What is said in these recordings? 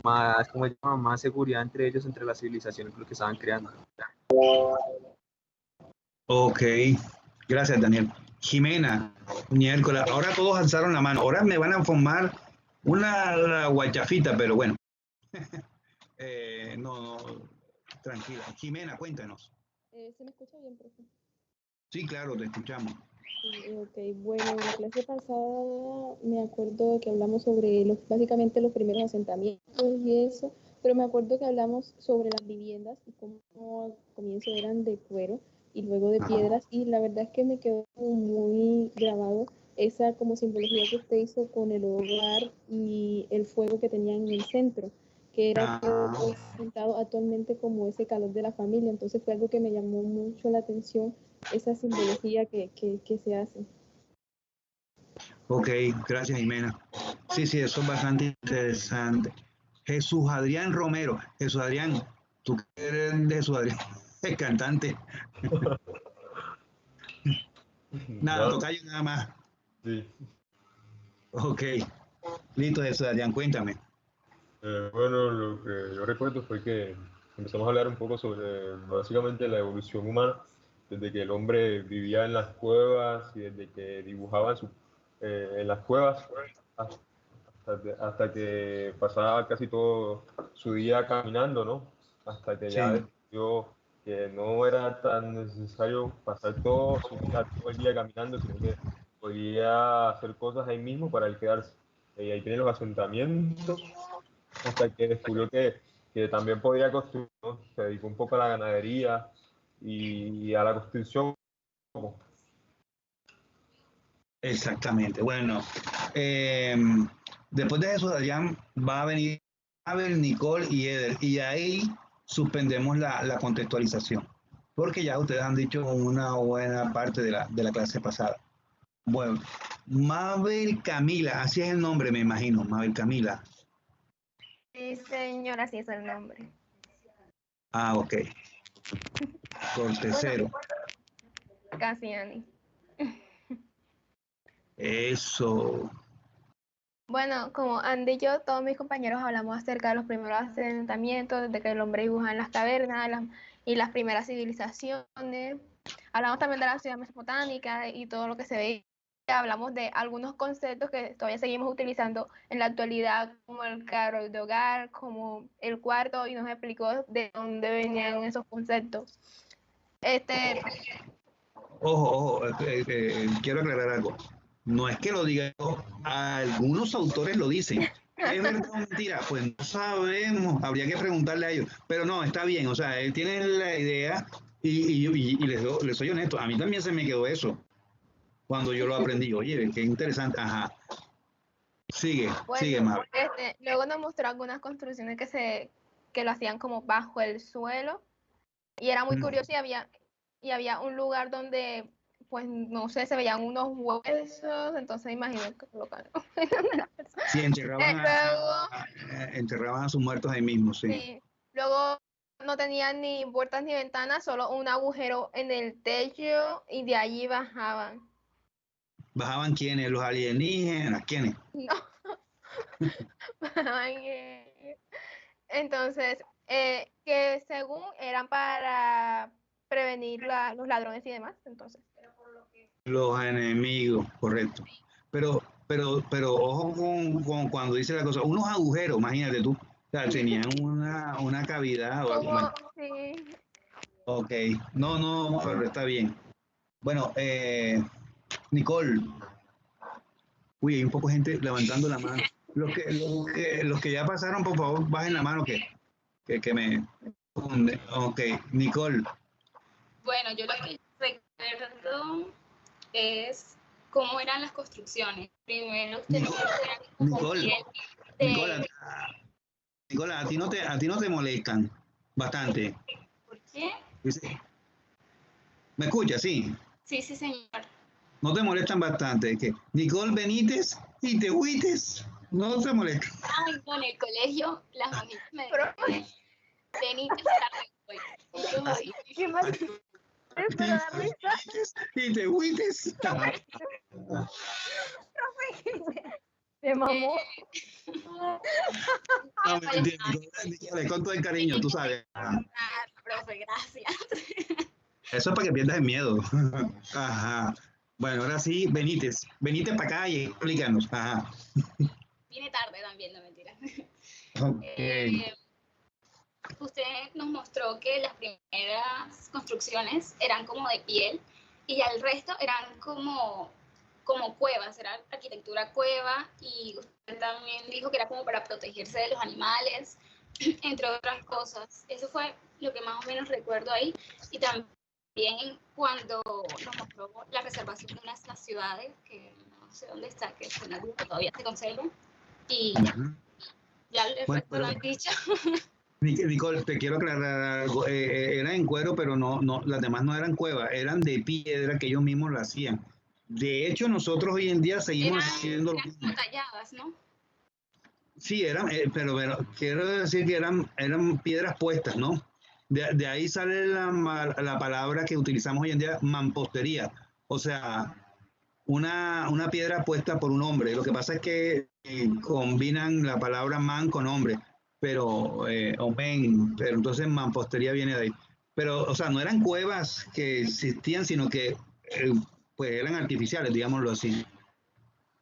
más, como se llama, más seguridad entre ellos, entre las civilizaciones que lo que estaban creando. Ok, gracias Daniel. Jimena, miércoles, ahora todos alzaron la mano, ahora me van a formar una guachafita, pero bueno. No, tranquila. Jimena, cuéntanos. ¿Se me escucha bien, profe? Sí, claro, te escuchamos. Ok, bueno, en la clase pasada me acuerdo que hablamos sobre básicamente los primeros asentamientos y eso, pero me acuerdo que hablamos sobre las viviendas y cómo al comienzo eran de cuero y luego de piedras, y la verdad es que me quedó muy grabado esa como simbología que usted hizo con el hogar y el fuego que tenían en el centro, que era presentado actualmente como ese calor de la familia. Entonces fue algo que me llamó mucho la atención, esa simbología que se hace. Ok, gracias Jimena. Sí, eso es bastante interesante. Jesús Adrián Romero. Jesús Adrián, tú que eres de Jesús Adrián, el cantante. Nada, tocayo nada más. Sí. Ok, listo Jesús Adrián, cuéntame. Bueno, lo que yo recuerdo fue que empezamos a hablar un poco sobre básicamente la evolución humana, desde que el hombre vivía en las cuevas y desde que dibujaba en las cuevas hasta que pasaba casi todo su día caminando, ¿no? Hasta que ya Sí. descubrió que no era tan necesario pasar todo el día caminando, sino que podía hacer cosas ahí mismo para él quedarse. Y ahí tiene los asentamientos, hasta que descubrió que también podía construir, ¿no? Se dedicó un poco a la ganadería y a la construcción. Exactamente. Bueno, después de Jesús Adrián va a venir Abel, Nicole y Eder, y ahí suspendemos la contextualización, porque ya ustedes han dicho una buena parte de la clase pasada. Bueno, Mabel Camila, así es el nombre, me imagino, Mabel Camila. Sí, señora, así es el nombre. Ah, ok. Cortesero. Bueno, casi, Ani. Eso. Bueno, como Andy y yo, todos mis compañeros hablamos acerca de los primeros asentamientos, desde que el hombre dibujaba en las cavernas y las primeras civilizaciones. Hablamos también de la ciudad mesopotámica y todo lo que se veía. Hablamos de algunos conceptos que todavía seguimos utilizando en la actualidad, como el carro de hogar, como el cuarto, y nos explicó de dónde venían esos conceptos. Ojo, quiero aclarar algo. No es que lo diga yo, algunos autores lo dicen. ¿Es verdad o mentira? Pues no sabemos, habría que preguntarle a ellos. Pero no, está bien, o sea, él tiene la idea y les soy honesto, a mí también se me quedó eso cuando yo lo aprendí. Oye, qué interesante. Ajá. Sigue, Mabel. Luego nos mostró algunas construcciones que lo hacían como bajo el suelo, y era muy curioso, y había un lugar donde, pues, no sé, se veían unos huesos, entonces imagino que colocaron. Sí, enterraban a sus muertos ahí mismo, sí. Sí. Luego no tenían ni puertas ni ventanas, solo un agujero en el techo, y de allí bajaban. ¿Bajaban quiénes? ¿Los alienígenas? ¿Quiénes? No. Entonces, que según eran para prevenir los ladrones y demás, entonces. Los enemigos, correcto. Pero ojo con cuando dice la cosa, unos agujeros, imagínate tú. O sea, tenían una cavidad. Bueno, Sí. ok, no, pero está bien. Bueno, Nicole. Uy, hay un poco de gente levantando la mano. Los que ya pasaron, por favor, bajen la mano que me confunde. Ok, Nicole. Bueno, yo lo que recuerdo es cómo eran las construcciones. Primero ustedes eran como Nicola, a ti no te molestan bastante. ¿Por qué? ¿Me escuchas? Sí. Sí, señor. No te molestan bastante. Que Nicole Benítez y te huites. No te molestan. Ay, no, en el colegio las mamitas me decían, Benítez está re. ¿Qué más? Y te huites. Me mamó. No, me entiendo. Con todo el cariño, tú sabes. Ah, profe, gracias. Eso es para que pierdas el miedo. Ajá. Bueno, ahora sí, Benítez para acá y explícanos. Ajá. Vine tarde también, no mentira. Ok. Usted nos mostró que las primeras construcciones eran como de piel y ya el resto eran como cuevas, era arquitectura cueva, y usted también dijo que era como para protegerse de los animales, entre otras cosas. Eso fue lo que más o menos recuerdo ahí. Y también cuando nos mostró la reservación de unas ciudades, que no sé dónde está, que en el grupo todavía se conserva, y ya el Bueno, resto lo han dicho. Nicole, te quiero aclarar algo. Era en cuero, pero no, las demás no eran cuevas, eran de piedra que ellos mismos lo hacían. De hecho, nosotros hoy en día seguimos haciendo lo mismo. Eran talladas, ¿no? Sí, eran, pero quiero decir que eran piedras puestas, ¿no? De ahí sale la palabra que utilizamos hoy en día, mampostería. O sea, una piedra puesta por un hombre. Lo que pasa es que combinan la palabra man con hombre, pero, o men, pero entonces mampostería viene de ahí. Pero, o sea, no eran cuevas que existían, sino que pues eran artificiales, digámoslo así,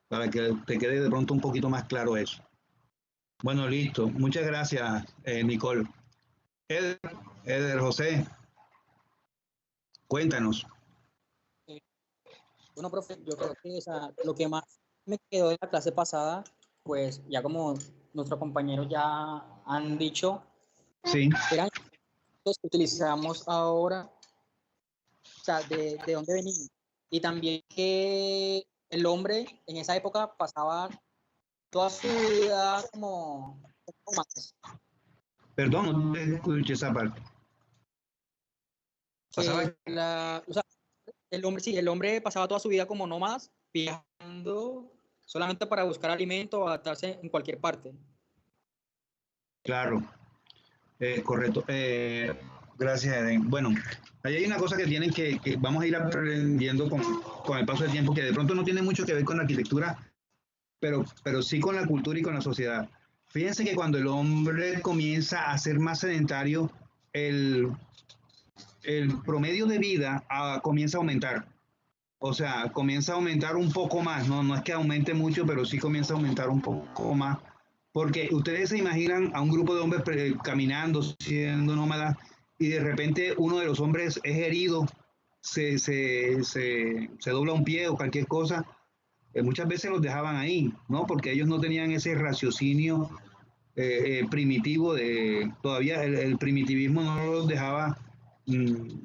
para que te quede de pronto un poquito más claro eso. Bueno, listo. Muchas gracias, Nicole. Eder, José, cuéntanos. Bueno, profe, yo creo que lo que más me quedó de la clase pasada, pues ya como nuestros compañeros ya han dicho, Sí. eran los que utilizamos ahora, o sea, de dónde venimos. Y también que el hombre en esa época pasaba toda su vida como más. Perdón, no te escuché esa parte. Pasaba. O sea, el hombre pasaba toda su vida como nómadas, viajando solamente para buscar alimento o adaptarse en cualquier parte. Claro, correcto. Gracias, Eden. Bueno, ahí hay una cosa que tienen que vamos a ir aprendiendo con el paso del tiempo, que de pronto no tiene mucho que ver con la arquitectura, pero sí con la cultura y con la sociedad. Fíjense que cuando el hombre comienza a ser más sedentario, el promedio de vida comienza a aumentar. O sea, comienza a aumentar un poco más, ¿no? No es que aumente mucho, pero sí comienza a aumentar un poco más. Porque ustedes se imaginan a un grupo de hombres caminando, siendo nómadas, y de repente uno de los hombres es herido, se dobla un pie o cualquier cosa. Muchas veces los dejaban ahí, ¿no? Porque ellos no tenían ese raciocinio primitivo todavía el primitivismo no los dejaba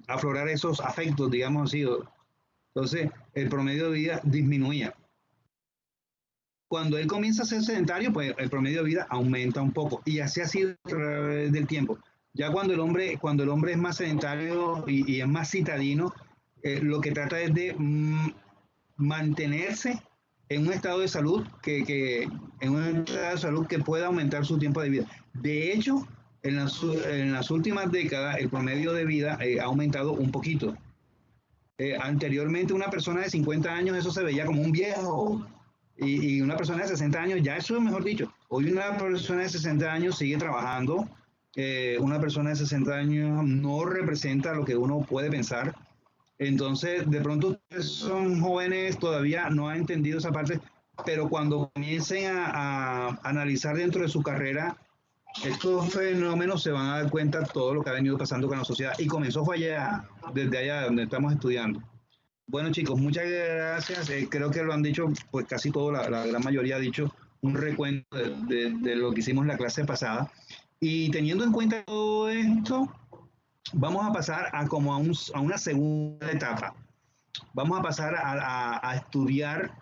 aflorar esos afectos, digamos así. Entonces, el promedio de vida disminuía. Cuando él comienza a ser sedentario, pues el promedio de vida aumenta un poco. Y así ha sido a través del tiempo. Ya cuando el hombre es más sedentario y es más citadino, lo que trata es de mantenerse en un estado de salud que pueda aumentar su tiempo de vida. De hecho, en las últimas décadas, el promedio de vida ha aumentado un poquito. Anteriormente una persona de 50 años eso se veía como un viejo y una persona de 60 años ya eso es mejor dicho. Hoy una persona de 60 años sigue trabajando, una persona de 60 años no representa lo que uno puede pensar. Entonces de pronto son jóvenes, todavía no han entendido esa parte, pero cuando comiencen a analizar dentro de su carrera estos fenómenos se van a dar cuenta de todo lo que ha venido pasando con la sociedad y comenzó fue allá, desde allá donde estamos estudiando. Bueno chicos, muchas gracias. Creo que lo han dicho, pues casi todo, la gran mayoría ha dicho un recuento de lo que hicimos la clase pasada. Y teniendo en cuenta todo esto, vamos a pasar a una segunda etapa. Vamos a pasar a estudiar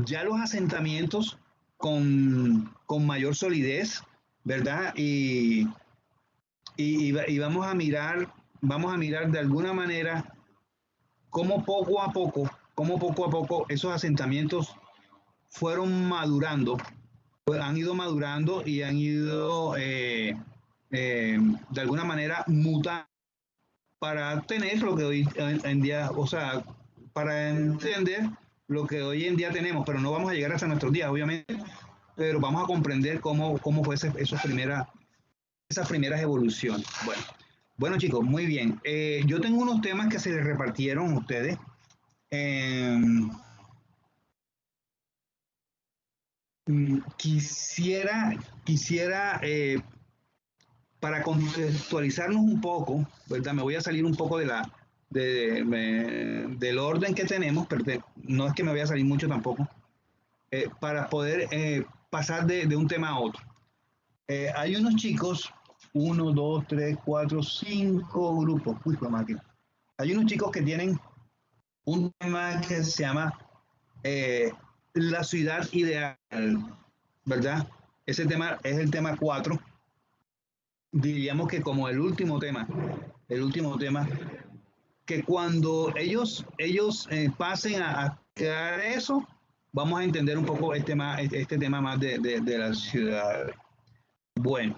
ya los asentamientos con mayor solidez, ¿verdad? Y vamos a mirar de alguna manera cómo poco a poco esos asentamientos fueron madurando, han ido madurando y han ido de alguna manera mutando para tener lo que hoy en día, o sea, para entender lo que hoy en día tenemos, pero no vamos a llegar hasta nuestros días, obviamente, pero vamos a comprender cómo fue esas primeras evoluciones. Bueno, chicos, muy bien. Yo tengo unos temas que se les repartieron a ustedes. Quisiera para contextualizarnos un poco, ¿verdad? Me voy a salir un poco del orden que tenemos, pero no es que me vaya a salir mucho tampoco, para poder pasar de un tema a otro. Hay unos chicos, 1, 2, 3, 4, 5 grupos, uy, la máquina. Hay unos chicos que tienen un tema que se llama la ciudad ideal, ¿verdad? Ese tema es el tema 4. Diríamos que como el último tema, que cuando ellos pasen a crear eso, vamos a entender un poco este tema más de la ciudad. Bueno,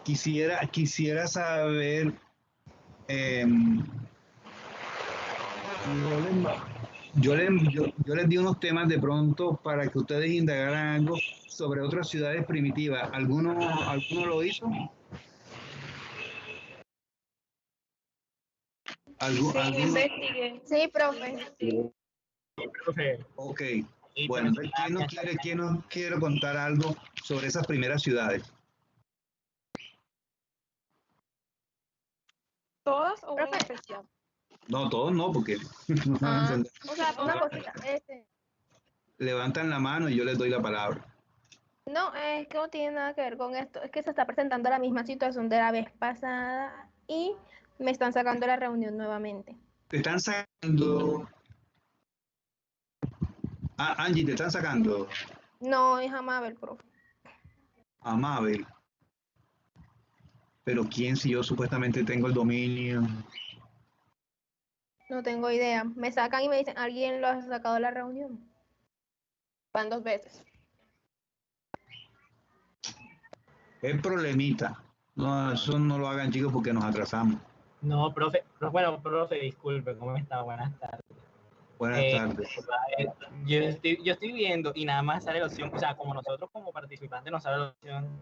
quisiera saber, yo les di unos temas de pronto para que ustedes indagaran algo sobre otras ciudades primitivas. ¿Alguno lo hizo? Investigué. Sí, profe. Ok, bueno, ¿quién nos quiere contar algo sobre esas primeras ciudades? ¿Todas o una en especial? No, todos no, porque no van a entender. O sea, una cosita. Levantan la mano y yo les doy la palabra. No, es que no tiene nada que ver con esto. Es que se está presentando la misma situación de la vez pasada y me están sacando la reunión nuevamente. Te están sacando. Angie, te están sacando. No, es Amabel, profe. A Mabel. Pero ¿quién si yo supuestamente tengo el dominio? No tengo idea. Me sacan y me dicen, ¿alguien lo ha sacado de la reunión? Van 2 veces. Es problemita. No, eso no lo hagan, chicos, porque nos atrasamos. No, profe, profe, disculpe, ¿cómo está? Buenas tardes. Buenas tardes. Yo estoy viendo y nada más sale la opción, o sea, como nosotros como participantes nos sale la opción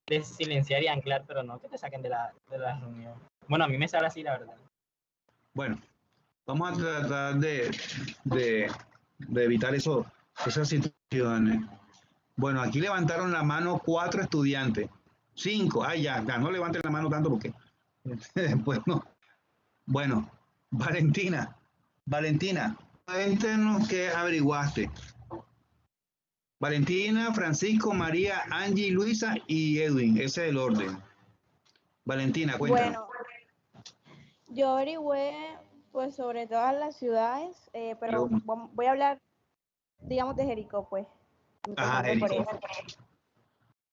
de silenciar y anclar, pero no que te saquen de la reunión. Bueno, a mí me sale así, la verdad. Bueno, vamos a tratar de evitar esas situaciones. Bueno, aquí levantaron la mano 4 estudiantes. 5, ya, no levanten la mano tanto porque después no. Bueno, Valentina, cuéntenos qué averiguaste. Valentina, Francisco, María, Angie, Luisa y Edwin, ese es el orden. Valentina, cuéntanos. Bueno, yo averigüé pues sobre todas las ciudades, pero voy a hablar, digamos, de Jericó, pues. Ajá, Jericó.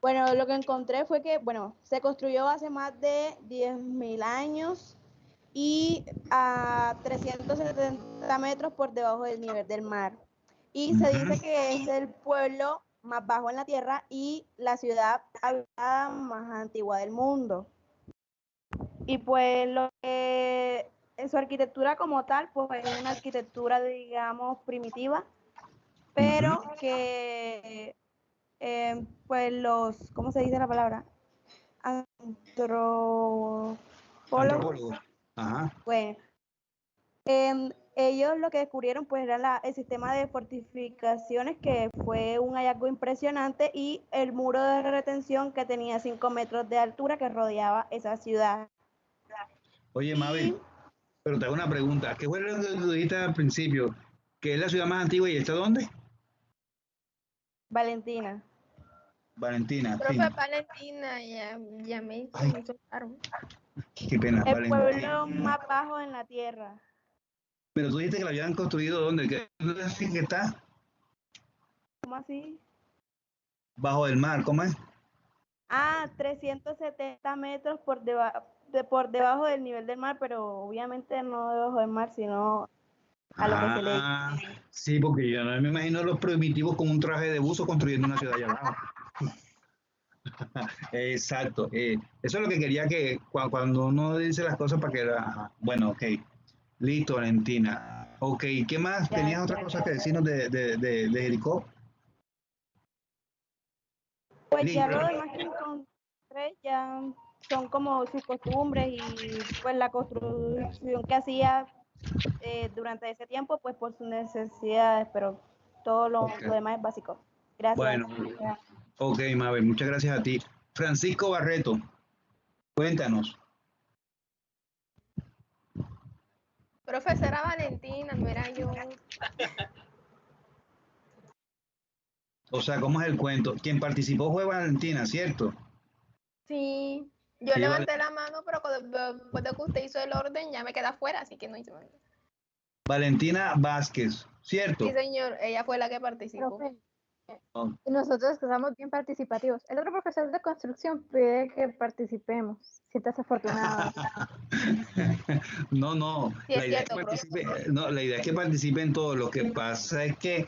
Bueno, lo que encontré fue que, se construyó hace más de 10.000 años y a 370 metros por debajo del nivel del mar. Y se dice que es el pueblo más bajo en la tierra y la ciudad habitada más antigua del mundo. Y pues en su arquitectura como tal, pues es una arquitectura, digamos, primitiva, pero que pues ¿cómo se dice la palabra? Antropólogos. Ajá. Bueno, ellos lo que descubrieron pues era el sistema de fortificaciones, que fue un hallazgo impresionante, y el muro de retención que tenía 5 metros de altura que rodeaba esa ciudad. Oye, Mabel, pero te hago una pregunta. ¿Qué fue lo que tú dijiste al principio? ¿Qué es la ciudad más antigua y está dónde? Valentina. Profe, sí. Valentina, ya me soltaron. Qué pena, el pueblo más bajo en la tierra. Pero tú dijiste que la habían construido ¿dónde? ¿Dónde decís que está? ¿Cómo así? Bajo el mar, ¿cómo es? 370 metros por debajo del nivel del mar, pero obviamente no debajo del mar, sino a lo que se le... Sí, porque yo no me imagino los primitivos con un traje de buzo construyendo una ciudad allá abajo. Exacto. Eso es lo que quería que cuando uno dice las cosas para que bueno, ok. Listo, Valentina. Ok, ¿qué más? Ya, ¿Tenías otra cosa que decirnos de Jericó? pues ya lo Listo. demás que encontré ya son como sus costumbres y pues la construcción que hacía durante ese tiempo, pues por sus necesidades, pero todo lo demás es básico. Gracias. Bueno, ok, Mabel, muchas gracias a ti. Francisco Barreto, cuéntanos. Profesora Valentina, no era yo. O sea, ¿cómo es el cuento? Quien participó fue Valentina, ¿cierto? Sí, yo Sí, levanté la mano, pero después de que usted hizo el orden ya me quedé afuera, así que no hice nada. Valentina Vázquez, ¿cierto? Sí, señor, ella fue la que participó. Profe, Oh. nosotros que somos bien participativos. El otro profesor de construcción pide que participemos. Siéntase afortunado. No, Sí, es la idea es cierto, que profe. no, la idea es que participen todos. Lo que pasa es que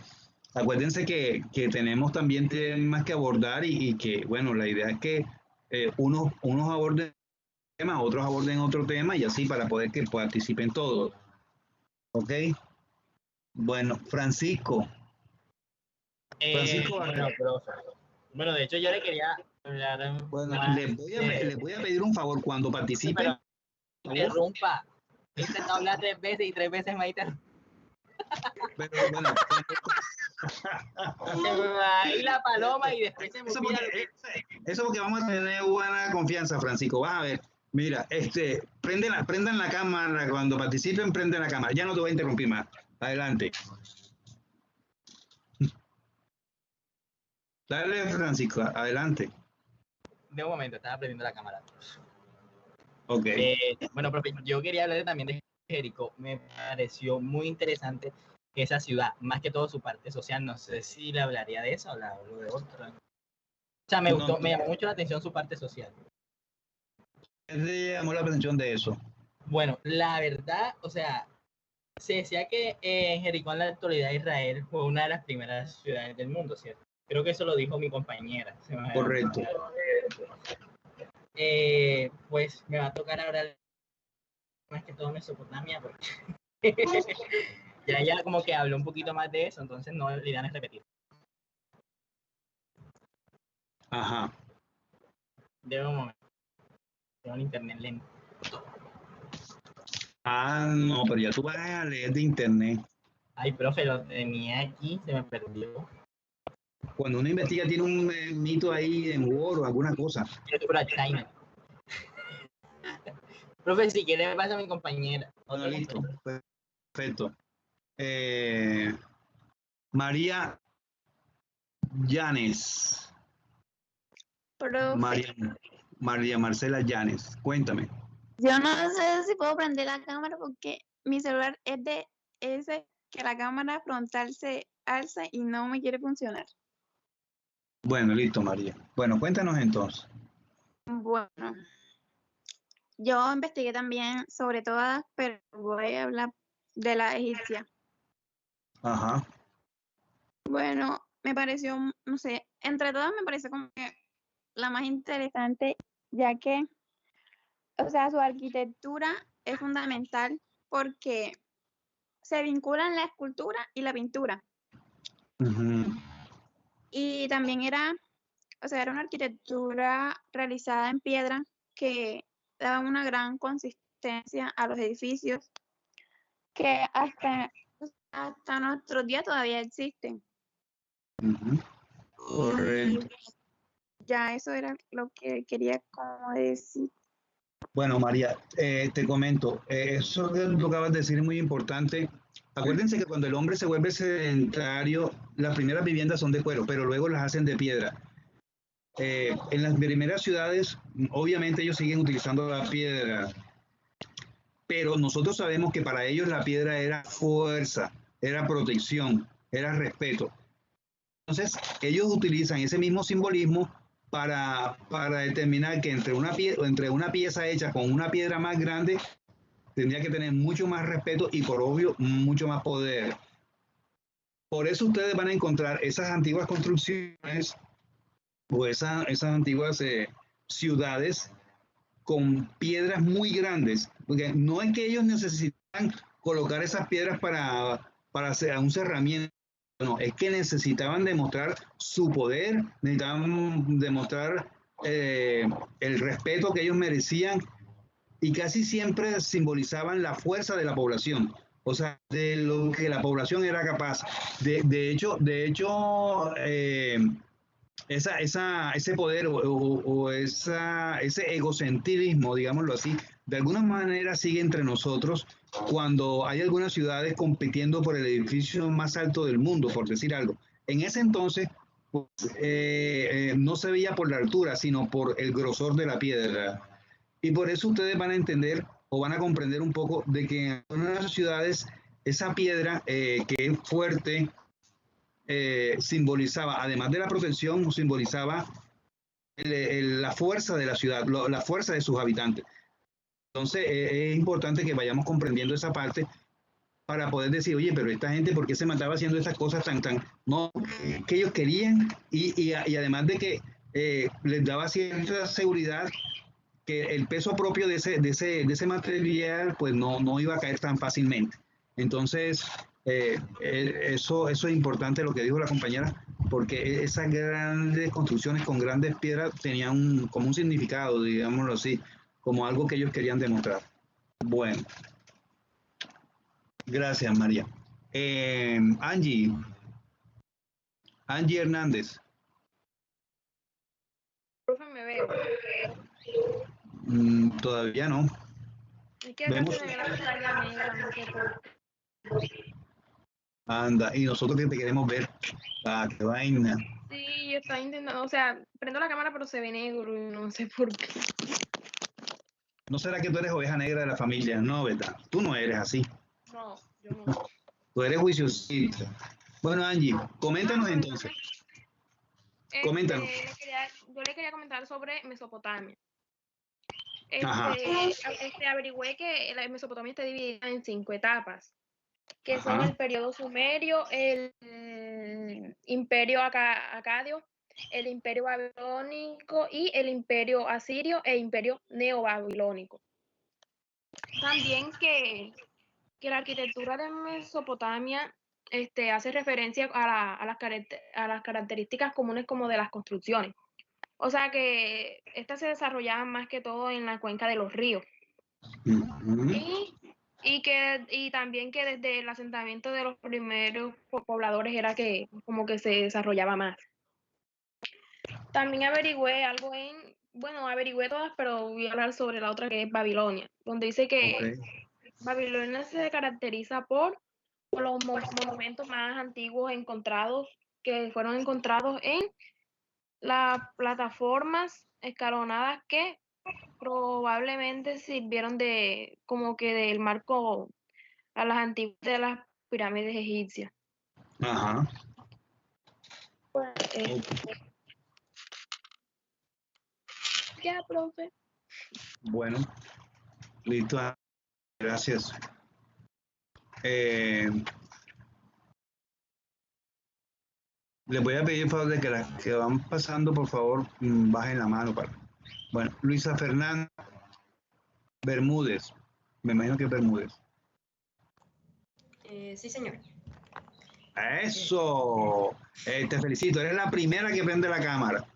acuérdense que tenemos también temas que abordar y que, bueno, la idea es que unos aborden un tema, otros aborden otro tema y así para poder que participen todos. ¿Ok? Bueno, Francisco. Francisco Bueno, profe. Bueno, de hecho yo le quería hablar Bueno, más les voy a pedir un favor cuando participen. pero interrumpa. He intentado hablar 3 veces y 3 veces me interrumpa. Pero, bueno, Y la paloma y después se me eso olvida porque, eso porque vamos a tener buena confianza, Francisco. Vas a ver. Mira, prendan la cámara, cuando participen, prenden la cámara. Ya no te voy a interrumpir más. Adelante. Dale, Francisco, adelante. De un momento, estaba prendiendo la cámara. Ok. Bueno, profe, yo quería hablar también de Jericó. Me pareció muy interesante esa ciudad, más que todo su parte social. No sé si le hablaría de eso o le hablo de otra. O sea, me gustó, me llamó mucho la atención su parte social. ¿Qué te llamó la atención de eso? Bueno, la verdad, o sea, se decía que Jericó en la actualidad de Israel fue una de las primeras ciudades del mundo, ¿cierto? Creo que eso lo dijo mi compañera. Correcto. Pues me va a tocar ahora más que todo Mesopotamia, porque ya como que habló un poquito más de eso, entonces no le dan a repetir. Ajá. De un momento. Tengo un internet lento. Ah, no, pero ya tú vas a leer de internet. Ay, profe, lo tenía aquí, se me perdió. Cuando uno investiga tiene un mito ahí en Word o alguna cosa. China. Profe, si quiere me pasa a mi compañera. Bueno, listo. Perfecto. María Llanes. María Marcela Llanes. Cuéntame. Yo no sé si puedo prender la cámara porque mi celular es de ese que la cámara frontal se alza y no me quiere funcionar. Bueno, listo, María. Bueno, cuéntanos entonces. Bueno, yo investigué también sobre todas, pero voy a hablar de la egipcia. Ajá. Bueno, me pareció, no sé, entre todas me parece como que la más interesante, ya que, o sea, su arquitectura es fundamental porque se vinculan la escultura y la pintura. Uh-huh. Y también era una arquitectura realizada en piedra que daba una gran consistencia a los edificios que hasta nuestros días todavía existen. Uh-huh. Correcto. Ya eso era lo que quería como decir. Bueno, María, te comento, eso que tú acabas de decir es muy importante. Acuérdense que cuando el hombre se vuelve sedentario, las primeras viviendas son de cuero, pero luego las hacen de piedra. En las primeras ciudades, obviamente ellos siguen utilizando la piedra, pero nosotros sabemos que para ellos la piedra era fuerza, era protección, era respeto. Entonces, ellos utilizan ese mismo simbolismo para determinar que entre una pieza hecha con una piedra más grande tendría que tener mucho más respeto y, por obvio, mucho más poder. Por eso ustedes van a encontrar esas antiguas construcciones o esas antiguas ciudades con piedras muy grandes, porque no es que ellos necesitaban colocar esas piedras para hacer un cerramiento, no, es que necesitaban demostrar su poder, necesitaban demostrar el respeto que ellos merecían y casi siempre simbolizaban la fuerza de la población, o sea, de lo que la población era capaz. De hecho, ese poder o ese egocentrismo, digámoslo así, de alguna manera sigue entre nosotros cuando hay algunas ciudades compitiendo por el edificio más alto del mundo, por decir algo. En ese entonces, pues, no se veía por la altura, sino por el grosor de la piedra. Y por eso ustedes van a entender o van a comprender un poco de que en algunas ciudades esa piedra que es fuerte, simbolizaba, además de la protección, simbolizaba la fuerza de la ciudad, la fuerza de sus habitantes. Entonces, es importante que vayamos comprendiendo esa parte para poder decir, oye, pero esta gente, ¿por qué se mataba haciendo estas cosas no, que ellos querían? Y además de que les daba cierta seguridad que el peso propio de ese material, pues no iba a caer tan fácilmente. Entonces, eso es importante lo que dijo la compañera, porque esas grandes construcciones con grandes piedras tenían como un significado, digámoslo así, como algo que ellos querían demostrar. Bueno, gracias, María. Angie Hernández. Profe, me veo. Todavía no. Es que acá se me ve la pantalla negra, no sé por qué. Anda, y nosotros que te queremos ver. Ah, qué vaina. Sí, yo estaba intentando, o sea, prendo la cámara pero se ve negro y no sé por qué. ¿No será que tú eres oveja negra de la familia? No, ¿verdad? Tú no eres así. No, yo no. Tú eres juiciosito. Bueno, Angie, coméntanos entonces. Coméntanos. Yo le quería comentar sobre Mesopotamia. Ajá. Averigüé que la Mesopotamia está dividida en 5 etapas, que son Ajá. el periodo sumerio, el imperio acadio, el imperio babilónico y el imperio asirio e imperio neobabilónico. También que la arquitectura de Mesopotamia hace referencia a las características comunes como de las construcciones. O sea que estas se desarrollaban más que todo en la cuenca de los ríos. Y también que desde el asentamiento de los primeros pobladores era que como que se desarrollaba más. También averigüé averigüé todas, pero voy a hablar sobre la otra que es Babilonia, donde dice que Babilonia se caracteriza por los monumentos más antiguos que fueron encontrados en las plataformas escalonadas que probablemente sirvieron como que del marco a las antiguas de las pirámides egipcias. Ajá. Ya, profe. Bueno, listo. Gracias. Les voy a pedir el favor de que las que van pasando, por favor, bajen la mano. Bueno, Luisa Fernanda Bermúdez. Me imagino que es Bermúdez. Sí, señor. ¡Eso! Te felicito. Eres la primera que prende la cámara.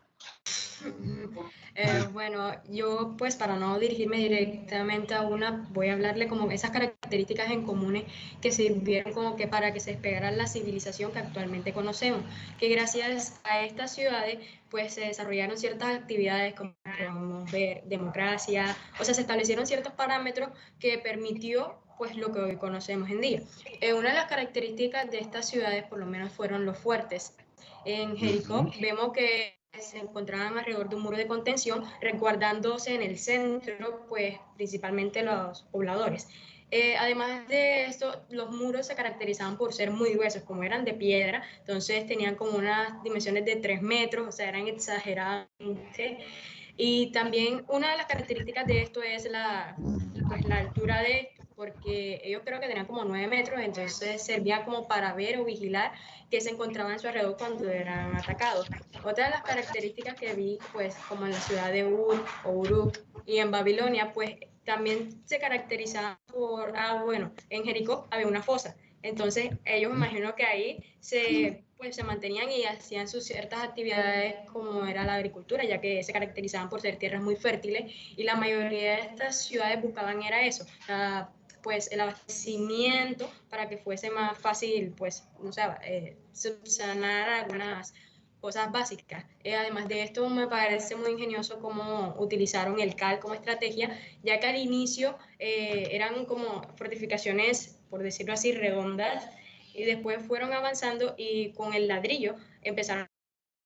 Bueno, yo pues para no dirigirme directamente a una, voy a hablarle como esas características en comunes que sirvieron como que para que se despegara la civilización que actualmente conocemos, que gracias a estas ciudades pues se desarrollaron ciertas actividades como podemos ver, democracia, o sea, se establecieron ciertos parámetros que permitió pues lo que hoy conocemos en día. Una de las características de estas ciudades por lo menos fueron los fuertes. En Jericó vemos que se encontraban alrededor de un muro de contención, resguardándose en el centro, pues principalmente los pobladores. Además de esto, los muros se caracterizaban por ser muy gruesos, como eran de piedra, entonces tenían como unas dimensiones de 3 metros, o sea, eran exageradamente. Y también una de las características de esto es la altura de esto. porque ellos creo que tenían como 9 metros, entonces servía como para ver o vigilar qué se encontraba en su alrededor cuando eran atacados. Otra de las características que vi, pues como en la ciudad de Ur o Uruk y en Babilonia, pues también se caracterizaban por, bueno, en Jericó había una fosa, entonces ellos me imagino que ahí se mantenían y hacían sus ciertas actividades como era la agricultura, ya que se caracterizaban por ser tierras muy fértiles y la mayoría de estas ciudades buscaban era eso, pues el abastecimiento para que fuese más fácil, pues, no sé, subsanar algunas cosas básicas. Además de esto, me parece muy ingenioso cómo utilizaron el cal como estrategia, ya que al inicio eran como fortificaciones, por decirlo así, redondas, y después fueron avanzando y con el ladrillo empezaron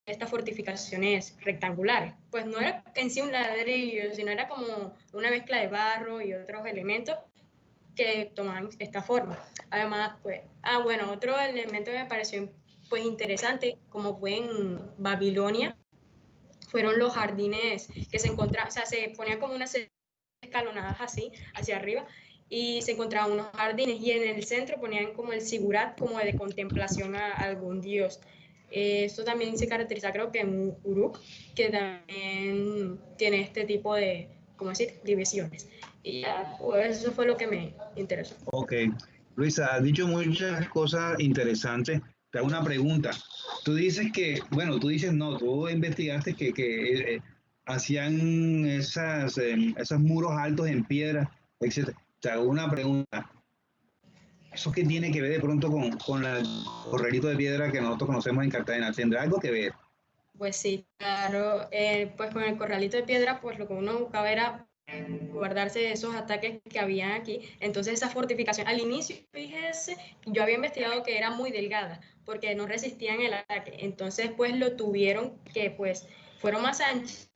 estas fortificaciones rectangulares. Pues no era en sí un ladrillo, sino era como una mezcla de barro y otros elementos que toman esta forma. Además, pues, bueno, otro elemento que me pareció pues interesante, como fue en Babilonia, fueron los jardines que se encontraban, o sea, se ponía como unas escalonadas así, hacia arriba, y se encontraban unos jardines, y en el centro ponían como el sigurat, como de contemplación a algún dios. Esto también se caracteriza, creo que en Uruk, que también tiene este tipo de, ¿cómo decir?, divisiones. Y ya, pues eso fue lo que me interesó. Ok. Luisa, has dicho muchas cosas interesantes. Te hago una pregunta. Tú dices que, bueno, tú dices no, tú investigaste que hacían esos muros altos en piedra, etc. Te hago una pregunta. ¿Eso qué tiene que ver de pronto con el corralito de piedra que nosotros conocemos en Cartagena? ¿Tendrá algo que ver? Pues sí, claro. Pues con el corralito de piedra, pues lo que uno buscaba era guardarse de esos ataques que habían aquí. Entonces esa fortificación, al inicio, fíjese, yo había investigado que era muy delgada, porque no resistían el ataque. Entonces pues lo tuvieron que, pues, fueron más anchos,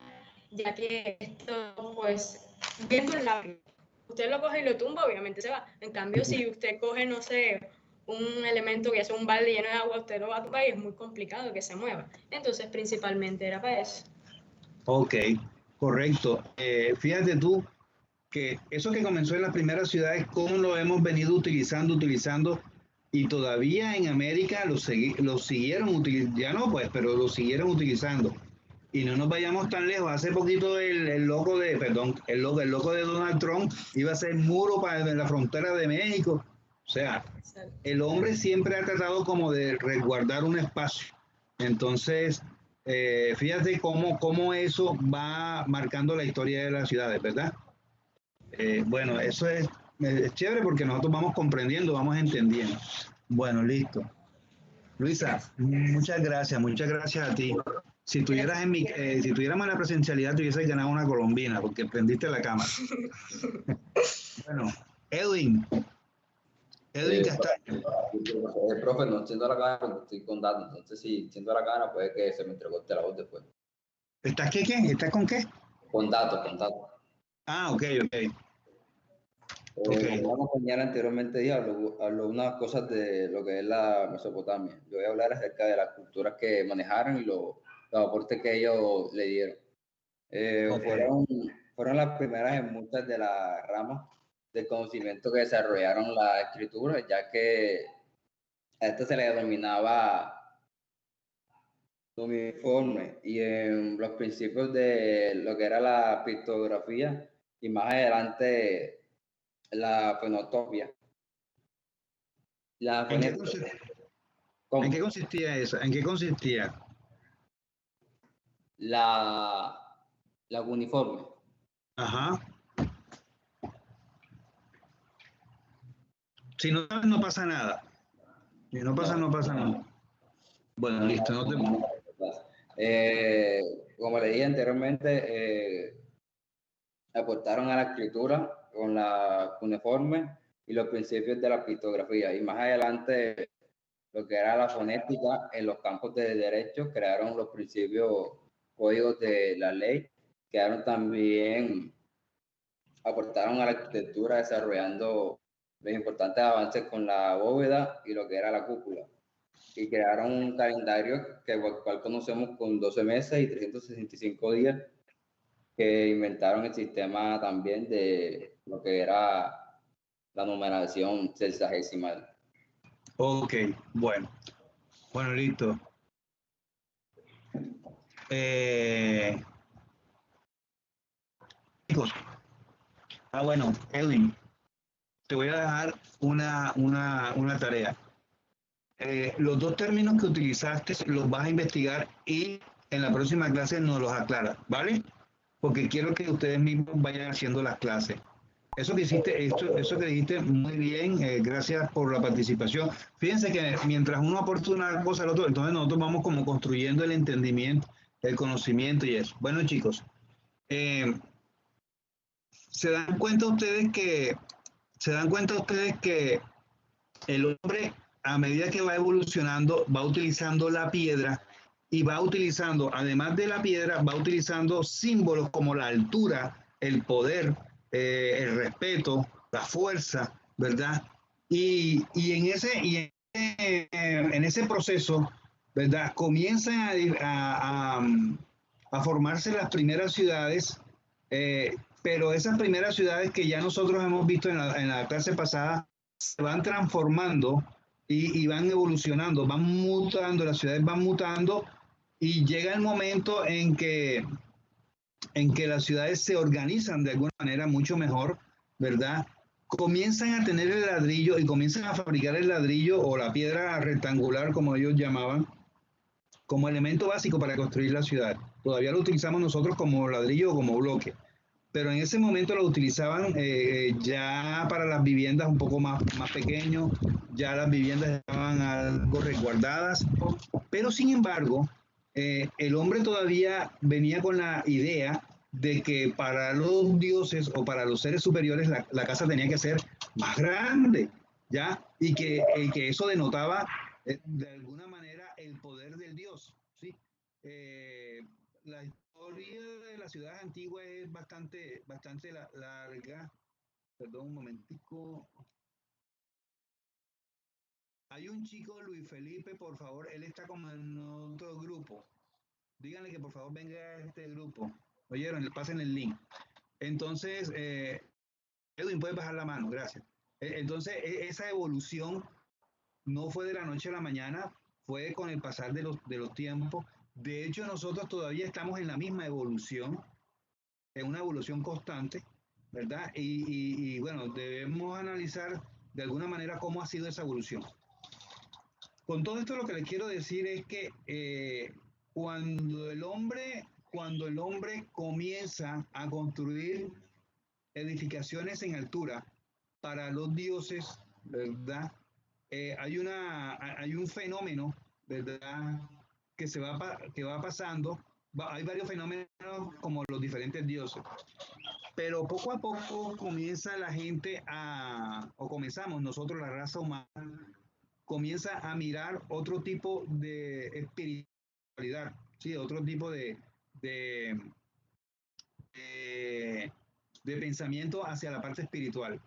ya que esto, pues, viendo un lápiz, usted lo coge y lo tumba, obviamente se va. En cambio, si usted coge, no sé, un elemento que hace un balde lleno de agua, usted lo va a tumbar y es muy complicado que se mueva. Entonces, principalmente era para eso. Ok, correcto. Fíjate tú que eso que comenzó en las primeras ciudades, cómo lo hemos venido utilizando, y todavía en América lo siguieron utilizando, ya no pues, pero lo siguieron utilizando. Y no nos vayamos tan lejos. Hace poquito el loco de Donald Trump iba a hacer muro para la frontera de México. O sea, el hombre siempre ha tratado como de resguardar un espacio. Entonces, fíjate cómo eso va marcando la historia de las ciudades, ¿verdad? Bueno, eso es chévere porque nosotros vamos comprendiendo, vamos entendiendo. Bueno, listo. Luisa, muchas gracias a ti. Si tuvieras si tuviéramos la presencialidad, te hubieses ganado una colombina porque prendiste la cámara. Bueno, Edwin Castaño. Profe, no enciendo la cámara porque estoy con datos, entonces si enciendo la cámara puede que se me entrecorte la voz después. ¿Estás qué? ¿Estás con qué? Con datos. Ah, ok. Como una compañera anteriormente dijo, habló unas cosas de lo que es la Mesopotamia. Yo voy a hablar acerca de las culturas que manejaron y los aportes que ellos le dieron. Fueron las primeras en muchas de las ramas del conocimiento que desarrollaron la escritura, ya que a esta se le denominaba uniforme, y en los principios de lo que era la pictografía y más adelante la fenotopia. ¿En qué consistía esa? ¿En qué consistía? La uniforme. Ajá. Si no sabes, no pasa nada. Si no pasa nada. Bueno, listo, no te... Como le dije anteriormente, aportaron a la escritura con la cuneiforme y los principios de la pictografía, y más adelante lo que era la fonética en los campos de derecho, crearon los principios códigos de la ley, aportaron a la arquitectura desarrollando los importantes avances con la bóveda y lo que era la cúpula, y crearon un calendario el cual conocemos con 12 meses y 365 días, que inventaron el sistema también de lo que era la numeración sexagesimal. Ok, bueno. Bueno, listo. Chicos. Bueno, Edwin, te voy a dejar una tarea. Los dos términos que utilizaste los vas a investigar y en la próxima clase nos los aclaras, ¿vale? Porque quiero que ustedes mismos vayan haciendo las clases. Eso que hiciste, eso que dijiste muy bien, gracias por la participación. Fíjense que mientras uno aporta una cosa al otro, entonces nosotros vamos como construyendo el entendimiento, el conocimiento y eso. Bueno, chicos, ¿se dan cuenta ustedes que el hombre, a medida que va evolucionando, va utilizando la piedra y va utilizando, además de la piedra, va utilizando símbolos como la altura, el poder, el respeto, la fuerza, ¿verdad? Y en ese proceso, ¿verdad? Comienzan a formarse las primeras ciudades, pero esas primeras ciudades que ya nosotros hemos visto en la clase pasada, se van transformando y van evolucionando, van mutando, las ciudades van mutando y llega el momento en que las ciudades se organizan de alguna manera mucho mejor, ¿verdad? Comienzan a tener el ladrillo y comienzan a fabricar el ladrillo o la piedra rectangular, como ellos llamaban, como elemento básico para construir la ciudad. Todavía lo utilizamos nosotros como ladrillo o como bloque, pero en ese momento lo utilizaban ya para las viviendas un poco más pequeños, ya las viviendas estaban algo resguardadas, pero sin embargo, el hombre todavía venía con la idea de que para los dioses o para los seres superiores la casa tenía que ser más grande, ¿ya? Y que eso denotaba de alguna manera el poder del dios, ¿sí? La historia de las ciudades antiguas es bastante larga. Perdón un momentico. Hay un chico, Luis Felipe, por favor, él está como en otro grupo. Díganle que por favor venga a este grupo. Oyeron, le pasen el link. Entonces, Edwin, puedes bajar la mano, gracias. Entonces, esa evolución no fue de la noche a la mañana, fue con el pasar de los tiempos. De hecho, nosotros todavía estamos en la misma evolución, en una evolución constante, ¿verdad? Y bueno, debemos analizar de alguna manera cómo ha sido esa evolución. Con todo esto lo que les quiero decir es que cuando el hombre comienza a construir edificaciones en altura para los dioses, ¿verdad? Hay un fenómeno, ¿verdad? Que va pasando. Hay varios fenómenos como los diferentes dioses. Pero poco a poco comienza la gente o comenzamos nosotros, la raza humana, comienza a mirar otro tipo de espiritualidad, ¿sí? Otro tipo de pensamiento hacia la parte espiritual.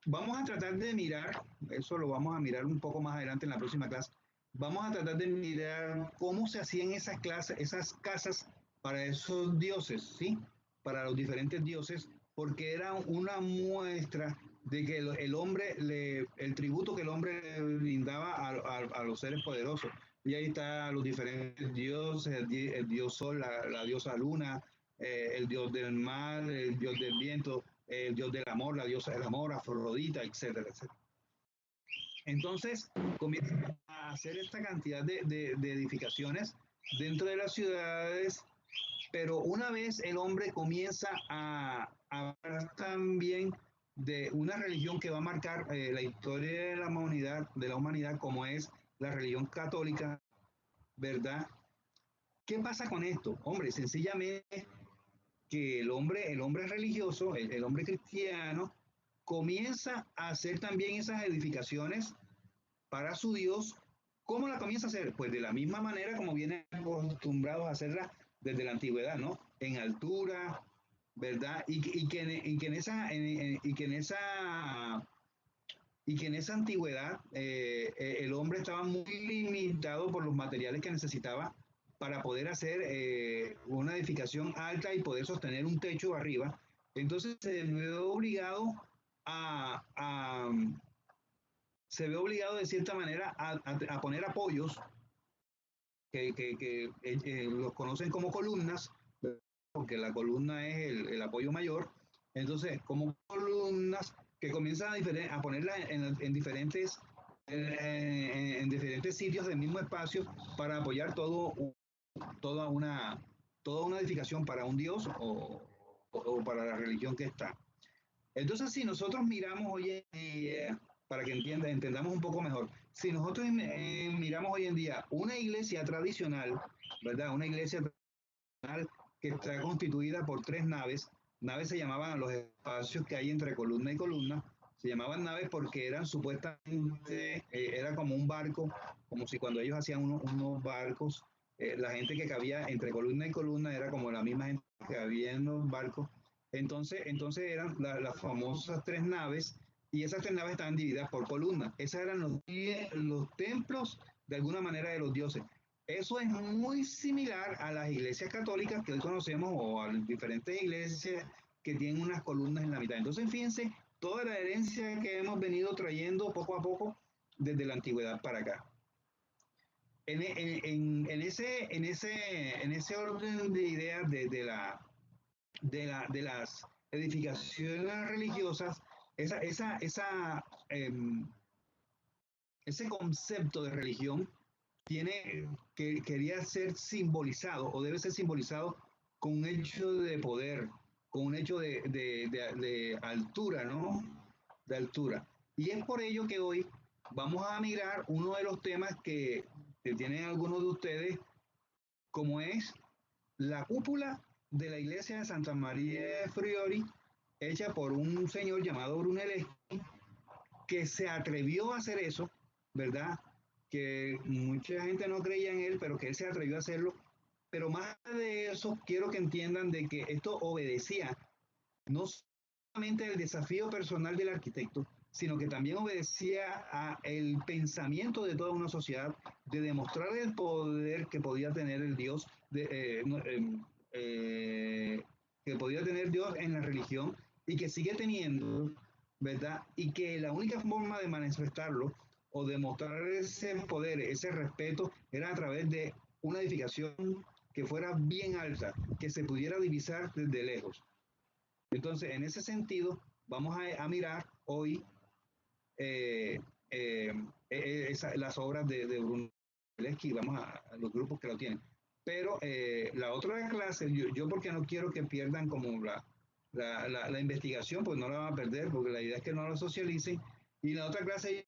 Vamos a tratar de mirar, eso lo vamos a mirar un poco más adelante en la próxima clase, vamos a tratar de mirar cómo se hacían esas casas para esos dioses, ¿sí? Para los diferentes dioses, porque era una muestra de que el tributo que el hombre le brindaba a los seres poderosos. Y ahí están los diferentes dioses, el dios sol, la diosa luna, el dios del mar, el dios del viento, el dios del amor, la diosa del amor, Afrodita, etcétera, etcétera. Entonces comienzan a hacer esta cantidad de edificaciones dentro de las ciudades, pero una vez el hombre comienza a hablar también de una religión que va a marcar la historia de la humanidad, como es la religión católica, ¿verdad? ¿Qué pasa con esto? Hombre, sencillamente que el hombre religioso, el hombre cristiano, comienza a hacer también esas edificaciones para su Dios. ¿Cómo la comienza a hacer? Pues de la misma manera como vienen acostumbrados a hacerla desde la antigüedad, ¿no? En altura, ¿verdad? Y que en esa antigüedad el hombre estaba muy limitado por los materiales que necesitaba para poder hacer una edificación alta y poder sostener un techo arriba. Entonces se ve obligado de cierta manera a poner apoyos que los conocen como columnas, porque la columna es el apoyo mayor. Entonces, como columnas que comienzan a ponerlas en diferentes sitios del mismo espacio para apoyar toda una edificación para un dios o para la religión que está. Entonces, si nosotros miramos hoy en día, para que entendamos un poco mejor, si nosotros miramos hoy en día una iglesia tradicional, ¿verdad? Una iglesia tradicional que está constituida por 3 naves. Naves se llamaban los espacios que hay entre columna y columna. Se llamaban naves porque eran supuestamente, era como un barco, como si cuando ellos hacían unos barcos, la gente que cabía entre columna y columna era como la misma gente que cabía en los barcos. Entonces eran las famosas 3 naves, y esas 3 naves estaban divididas por columnas. Esos eran los templos, de alguna manera, de los dioses. Eso es muy similar a las iglesias católicas que hoy conocemos, o a las diferentes iglesias que tienen unas columnas en la mitad. Entonces, fíjense, toda la herencia que hemos venido trayendo poco a poco desde la antigüedad para acá. En ese orden de ideas de las edificaciones religiosas, ese concepto de religión quería ser simbolizado, o debe ser simbolizado, con un hecho de poder, con un hecho de altura, ¿no? De altura. Y es por ello que hoy vamos a mirar uno de los temas que tienen algunos de ustedes, como es la cúpula de la iglesia de Santa María de Friori, hecha por un señor llamado Brunelleschi, que se atrevió a hacer eso, ¿verdad? Que mucha gente no creía en él, pero que él se atrevió a hacerlo. Pero más de eso, quiero que entiendan de que esto obedecía no solamente al desafío personal del arquitecto, sino que también obedecía al pensamiento de toda una sociedad de demostrar el poder que podía tener el Dios, que podía tener Dios en la religión y que sigue teniendo, ¿verdad? Y que la única forma de manifestarlo o demostrar ese poder, ese respeto, era a través de una edificación que fuera bien alta, que se pudiera divisar desde lejos. Entonces, en ese sentido, vamos a mirar hoy las obras de Brunelleschi, vamos a los grupos que lo tienen. Pero la otra clase, yo porque no quiero que pierdan como la investigación, pues no la van a perder, porque la idea es que no la socialicen. Y la otra clase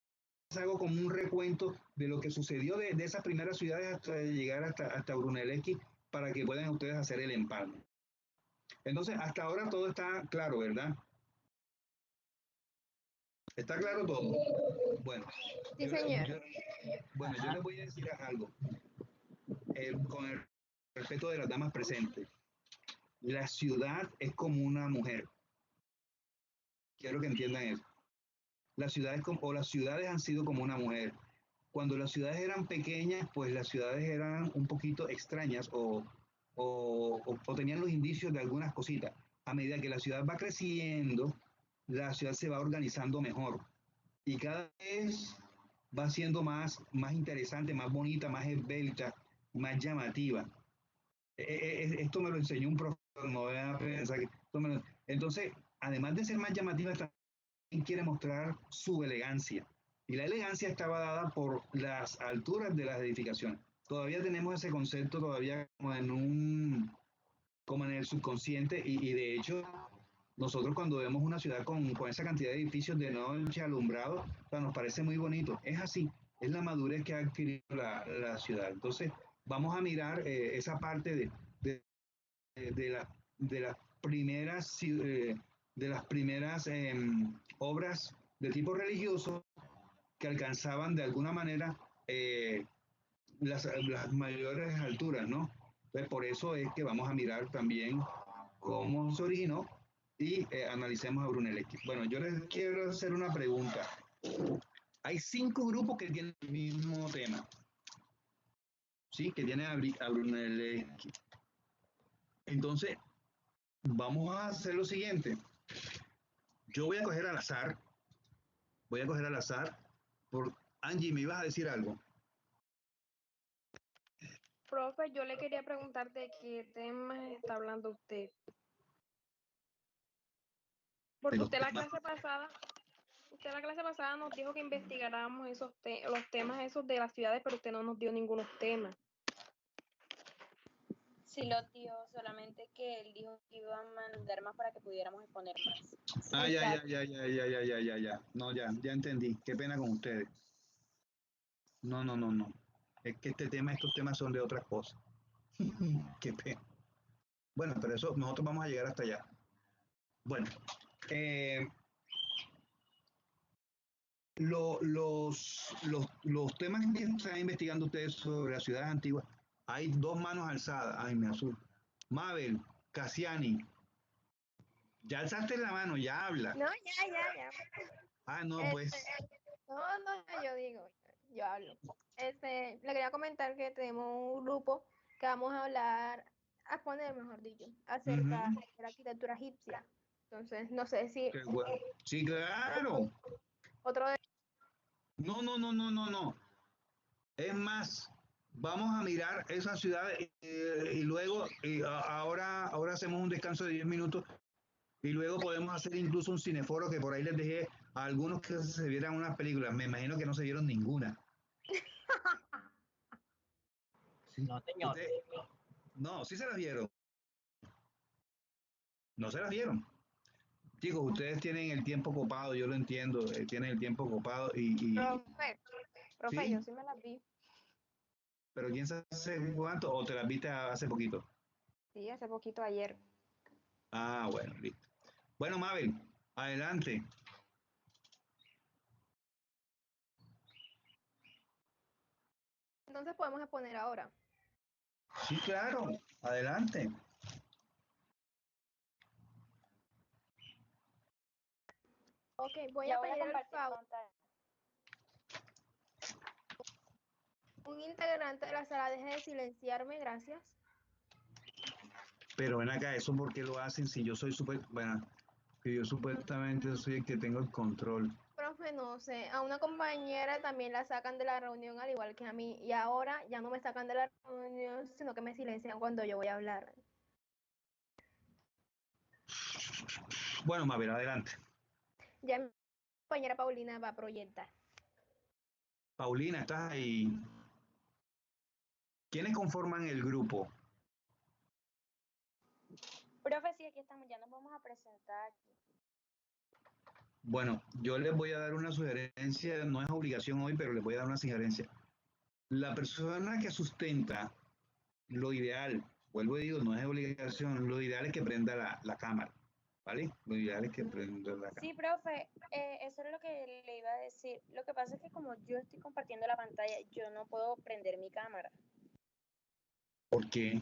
hago como un recuento de lo que sucedió de esas primeras ciudades hasta llegar hasta Brunelleschi, para que puedan ustedes hacer el empalme. Entonces, hasta ahora todo está claro, ¿verdad? ¿Está claro todo? Bueno, sí, señor. yo les voy a decir algo. Con el respeto de las damas presentes. La ciudad es como una mujer. Quiero que entiendan eso. Las ciudades han sido como una mujer. Cuando las ciudades eran pequeñas, pues las ciudades eran un poquito extrañas o tenían los indicios de algunas cositas. A medida que la ciudad va creciendo, la ciudad se va organizando mejor y cada vez va siendo más interesante, más bonita, más esbelta, más llamativa. Esto me lo enseñó un profesor, no voy a pensar que entonces, además de ser más llamativa, también quiere mostrar su elegancia. Y la elegancia estaba dada por las alturas de las edificaciones. Todavía tenemos ese concepto todavía como en el subconsciente, y de hecho nosotros cuando vemos una ciudad con esa cantidad de edificios de noche alumbrados, o sea, nos parece muy bonito. Es así, es la madurez que ha adquirido la ciudad. Entonces vamos a mirar esa parte de las primeras obras de tipo religioso que alcanzaban de alguna manera las mayores alturas, ¿no? Entonces, por eso es que vamos a mirar también cómo se originó y analicemos a Brunelleschi. Bueno, yo les quiero hacer una pregunta. Hay 5 grupos que tienen el mismo tema, ¿sí? Que tienen a Brunelleschi. Entonces, Vamos a hacer lo siguiente. Yo voy a coger al azar. Por Angie, ¿me ibas a decir algo? Profe, yo le quería preguntar de qué temas está hablando usted. Porque los usted la temas. clase pasada nos dijo que investigáramos los temas esos de las ciudades, pero usted no nos dio ningunos temas. Sí los dio, solamente que él dijo que iba a mandar más para que pudiéramos exponer más. Ah, ya. No, ya entendí. Qué pena con ustedes. No. Es que estos temas son de otras cosas. Qué pena. Bueno, pero eso, nosotros vamos a llegar hasta allá. Bueno, los temas que están investigando ustedes sobre las ciudades antiguas, hay dos manos alzadas. Ay, me asusto. Mabel, Cassiani, ya alzaste la mano, ya habla. No, ya. Ah, no, pues. No, yo hablo. Le quería comentar que tenemos un grupo que vamos a hablar, a poner, mejor dicho, acerca de la arquitectura egipcia. Entonces, no sé si Qué bueno. Sí, claro. otro de... No. Es más, vamos a mirar esa ciudad y luego, ahora hacemos un descanso de 10 minutos y luego podemos hacer incluso un cineforo que por ahí les dejé a algunos que se vieran unas películas. Me imagino que no se vieron ninguna. ¿Sí? No, señor. No, sí se las vieron. No se las vieron. Chicos, ustedes tienen el tiempo copado, yo lo entiendo, tienen el tiempo copado Profe, ¿sí? yo sí me las vi. Pero ¿quién sabe hace cuánto? ¿O te las viste hace poquito? Sí, hace poquito, ayer. Ah, bueno, listo. Bueno, Mabel, adelante. Entonces podemos exponer ahora. Sí, claro, adelante. Ok, voy a pedir al favor un integrante de la sala deje de silenciarme, gracias. Pero ven acá, ¿eso por qué lo hacen si yo soy bueno, que yo supuestamente soy el que tengo el control? Profe, no sé, a una compañera también la sacan de la reunión al igual que a mí y ahora ya no me sacan de la reunión, sino que me silencian cuando yo voy a hablar. Bueno, Mabel, adelante. Ya mi compañera Paulina va a proyectar. Paulina, ¿estás ahí? ¿Quiénes conforman el grupo? Profe, sí, aquí estamos, ya nos vamos a presentar. Bueno, yo les voy a dar una sugerencia, no es obligación hoy, pero les voy a dar una sugerencia. La persona que sustenta, lo ideal, vuelvo y digo, no es obligación, lo ideal es que prenda la cámara, ¿vale? Lo ideal es que prenda la cámara. Sí, profe, eso es lo que le iba a decir. Lo que pasa es que como yo estoy compartiendo la pantalla, yo no puedo prender mi cámara. ¿Por qué?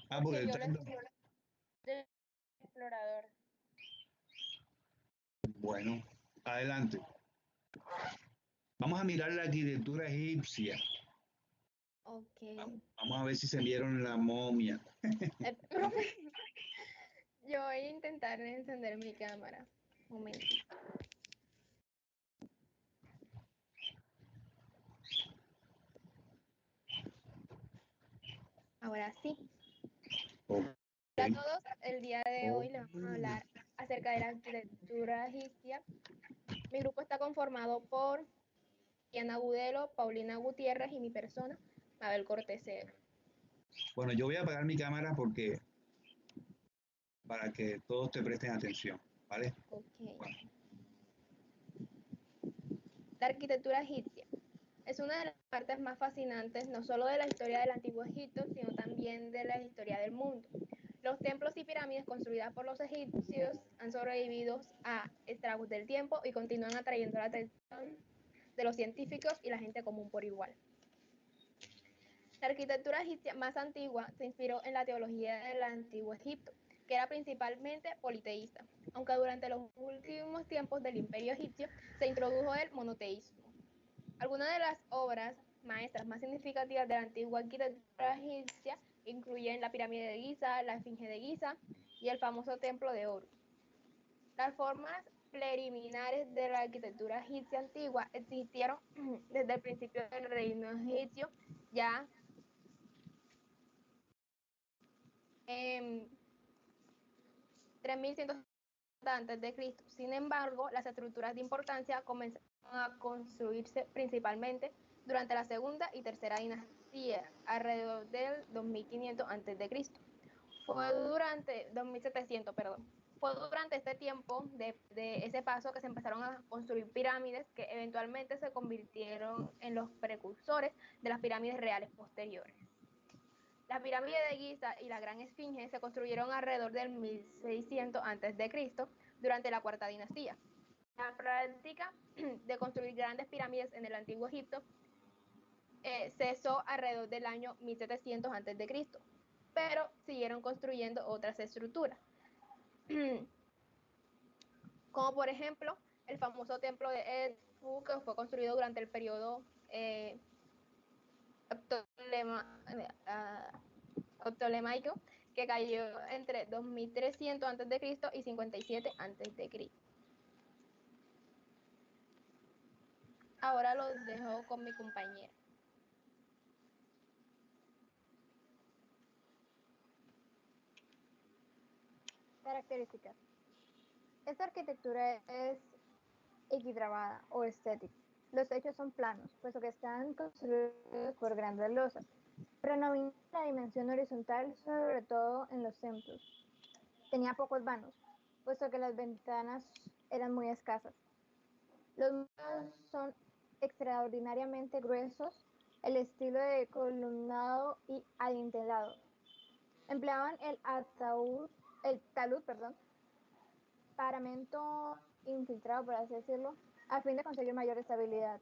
Ah, porque yo le estoy del explorador. Bueno, adelante. Vamos a mirar la arquitectura egipcia. Ok. Vamos a ver si se vieron la momia. Profe, yo voy a intentar encender mi cámara. Un momento. Ahora sí. Hola a todos, el día de hoy les vamos a hablar acerca de la arquitectura egipcia. Mi grupo está conformado por Diana Gudelo, Paulina Gutiérrez y mi persona, Mabel Cortesero. Bueno, yo voy a apagar mi cámara para que todos te presten atención, ¿vale? Ok. La arquitectura egipcia es una de las partes más fascinantes no solo de la historia del Antiguo Egipto, sino también de la historia del mundo. Los templos y pirámides construidas por los egipcios han sobrevivido a estragos del tiempo y continúan atrayendo la atención de los científicos y la gente común por igual. La arquitectura egipcia más antigua se inspiró en la teología del Antiguo Egipto, que era principalmente politeísta, aunque durante los últimos tiempos del Imperio egipcio se introdujo el monoteísmo. Algunas de las obras maestras más significativas de la antigua arquitectura egipcia incluyen la pirámide de Giza, la esfinge de Giza y el famoso templo de Horus. Las formas preliminares de la arquitectura egipcia antigua existieron desde el principio del reino egipcio, ya en 3100 a.C. Sin embargo, las estructuras de importancia comenzaron a construirse principalmente durante la segunda y tercera dinastía, alrededor del 2500 a.C. Fue durante 2700, perdón. Fue durante este tiempo de ese paso que se empezaron a construir pirámides que eventualmente se convirtieron en los precursores de las pirámides reales posteriores. La pirámide de Giza y la Gran Esfinge se construyeron alrededor del 1600 a.C. durante la cuarta dinastía. La práctica de construir grandes pirámides en el antiguo Egipto cesó alrededor del año 1700 a.C., pero siguieron construyendo otras estructuras, como por ejemplo el famoso templo de Edfu, que fue construido durante el periodo ptolemaico, que cayó entre 2300 a.C. y 57 a.C. Ahora los dejo con mi compañera. Características. Esta arquitectura es equidravada o estética. Los techos son planos, puesto que están construidos por grandes losas. Predomina la dimensión horizontal, sobre todo en los templos. Tenía pocos vanos, puesto que las ventanas eran muy escasas. Los muros son extraordinariamente gruesos, el estilo de columnado y adintelado. Empleaban el talud, paramento infiltrado, por así decirlo, a fin de conseguir mayor estabilidad.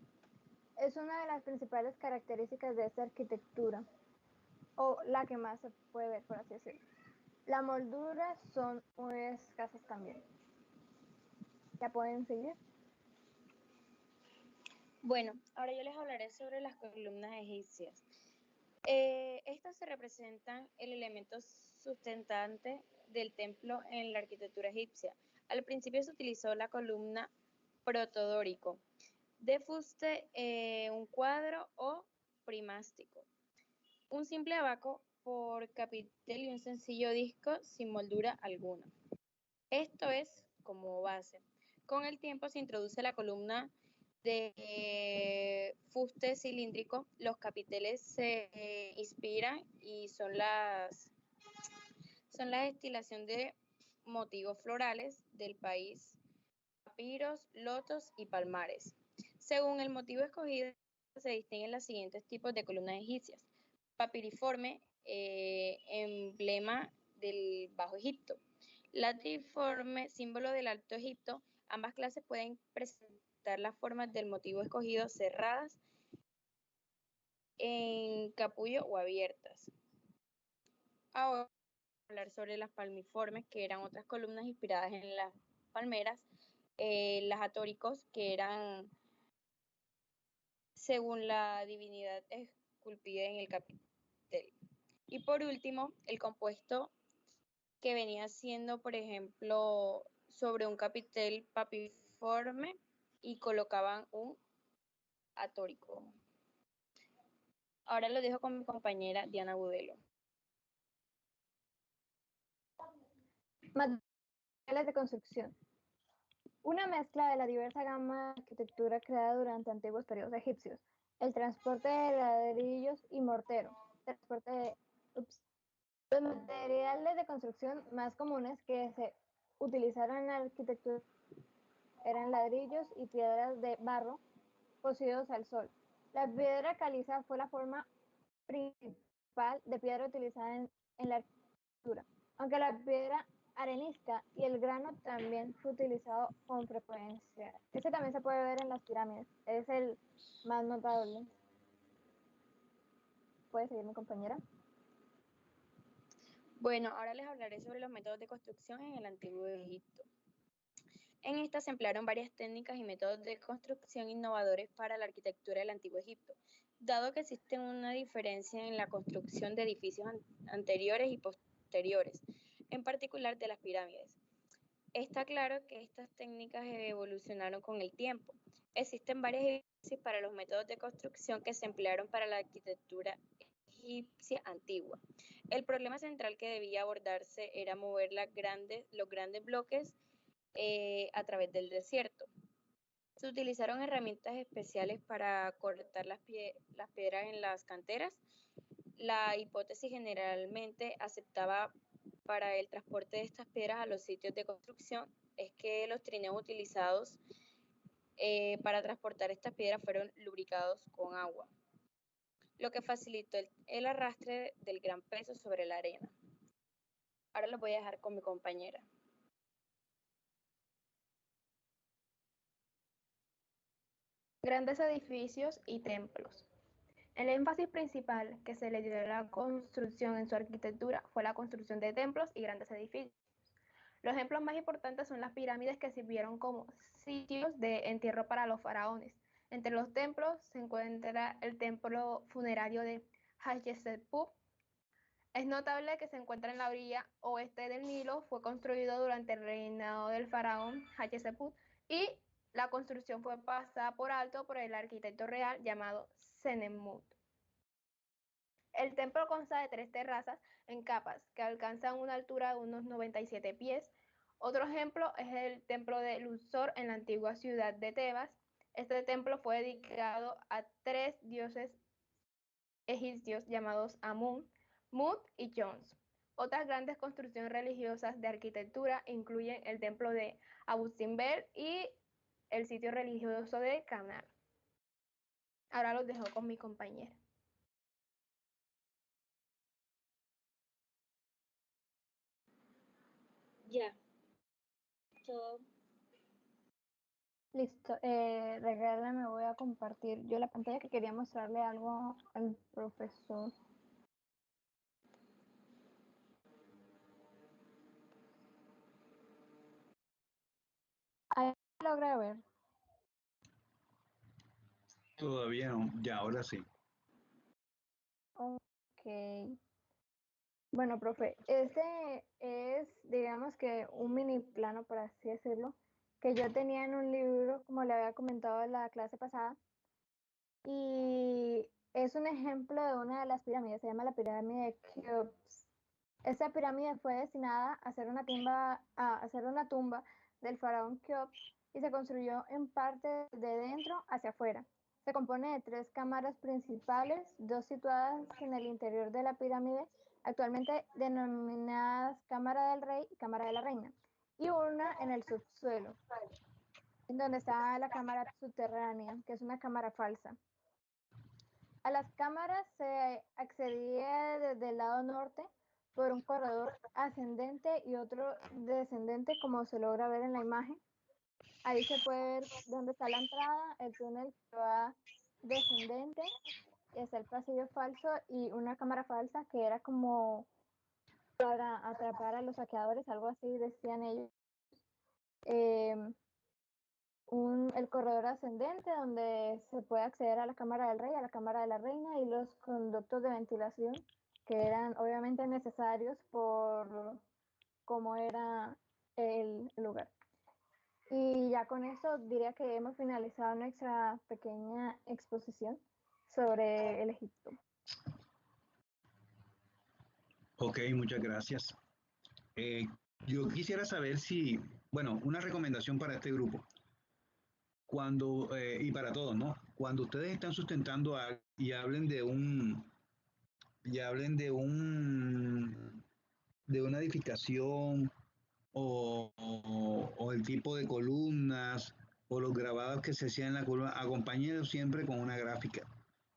Es una de las principales características de esta arquitectura, o la que más se puede ver, por así decirlo. Las molduras son muy escasas también. ¿Ya pueden seguir? Bueno, ahora yo les hablaré sobre las columnas egipcias. Estas se representan el elemento sustentante del templo en la arquitectura egipcia. Al principio se utilizó la columna protodórico, de fuste, un cuadro o primástico, un simple abaco por capitel y un sencillo disco sin moldura alguna. Esto es como base. Con el tiempo se introduce la columna de fuste cilíndrico. Los capiteles se inspiran y son la destilación de motivos florales del país, papiros, lotos y palmares. Según el motivo escogido, se distinguen los siguientes tipos de columnas egipcias: papiriforme, emblema del Bajo Egipto; latiforme, símbolo del Alto Egipto. Ambas clases pueden presentar las formas del motivo escogido cerradas, en capullo o abiertas. Ahora vamos a hablar sobre las palmiformes, que eran otras columnas inspiradas en las palmeras; las atóricos, que eran según la divinidad esculpida en el capitel. Y por último, el compuesto, que venía siendo, por ejemplo, sobre un capitel papiforme y colocaban un atórico. Ahora lo dejo con mi compañera Diana Budelo. Materiales de construcción. Una mezcla de la diversa gama de arquitectura creada durante antiguos periodos egipcios. El transporte de ladrillos y mortero. Los materiales de construcción más comunes que se utilizaron en la arquitectura eran ladrillos y piedras de barro cocidos al sol. La piedra caliza fue la forma principal de piedra utilizada en la arquitectura, aunque la piedra arenisca y el grano también fue utilizado con frecuencia. Este también se puede ver en las pirámides, es el más notable. ¿Puede seguir mi compañera? Bueno, ahora les hablaré sobre los métodos de construcción en el Antiguo Egipto. En esta se emplearon varias técnicas y métodos de construcción innovadores para la arquitectura del Antiguo Egipto. dado que existe una diferencia en la construcción de edificios anteriores y posteriores, en particular de las pirámides. Está claro que estas técnicas evolucionaron con el tiempo. Existen varias evidencias para los métodos de construcción que se emplearon para la arquitectura egipcia antigua. El problema central que debía abordarse era mover los grandes bloques a través del desierto. Se utilizaron herramientas especiales para cortar las piedras en las canteras. La hipótesis generalmente aceptada para el transporte de estas piedras a los sitios de construcción es que los trineos utilizados para transportar estas piedras fueron lubricados con agua, lo que facilitó el arrastre del gran peso sobre la arena. Ahora lo voy a dejar con mi compañera. Grandes edificios y templos. El énfasis principal que se le dio a la construcción en su arquitectura fue la construcción de templos y grandes edificios. Los ejemplos más importantes son las pirámides, que sirvieron como sitios de entierro para los faraones. Entre los templos se encuentra el templo funerario de Hatshepsut. Es notable que se encuentra en la orilla oeste del Nilo. Fue construido durante el reinado del faraón Hatshepsut y la construcción fue pasada por alto por el arquitecto real llamado Senemut. El templo consta de 3 terrazas en capas que alcanzan una altura de unos 97 pies. Otro ejemplo es el templo de Luxor en la antigua ciudad de Tebas. Este templo fue dedicado a 3 dioses egipcios llamados Amun, Mut y Jones. Otras grandes construcciones religiosas de arquitectura incluyen el templo de Abu Simbel y el sitio religioso de Karnak. Ahora los dejo con mi compañera. Ya. Todo. Listo. Regálame, voy a compartir yo la pantalla, que quería mostrarle algo al profesor. Ahí logra ver. Todavía no, ya, ahora sí. Ok. Bueno, profe, este es, digamos que un mini plano, por así decirlo, que yo tenía en un libro, como le había comentado en la clase pasada, y es un ejemplo de una de las pirámides, se llama la pirámide de Keops. Esta pirámide fue destinada a hacer una tumba del faraón Keops y se construyó en parte de dentro hacia afuera. Se compone de 3 cámaras principales, 2 situadas en el interior de la pirámide, actualmente denominadas Cámara del Rey y Cámara de la Reina, y una en el subsuelo, en donde está la cámara subterránea, que es una cámara falsa. A las cámaras se accedía desde el lado norte por un corredor ascendente y otro descendente, como se logra ver en la imagen. Ahí se puede ver dónde está la entrada, el túnel que va descendente, está el pasillo falso y una cámara falsa que era como para atrapar a los saqueadores, algo así decían ellos. El corredor ascendente, donde se puede acceder a la cámara del rey, a la cámara de la reina, y los conductos de ventilación, que eran obviamente necesarios por cómo era el lugar. Y ya con eso diría que hemos finalizado nuestra pequeña exposición sobre el Egipto. Ok, muchas gracias. Yo quisiera saber si, bueno, una recomendación para este grupo. Cuando, y para todos, ¿no? Cuando ustedes están sustentando algo y hablen de una edificación o el tipo de columnas o los grabados que se hacían en la columna, acompáñenlo siempre con una gráfica.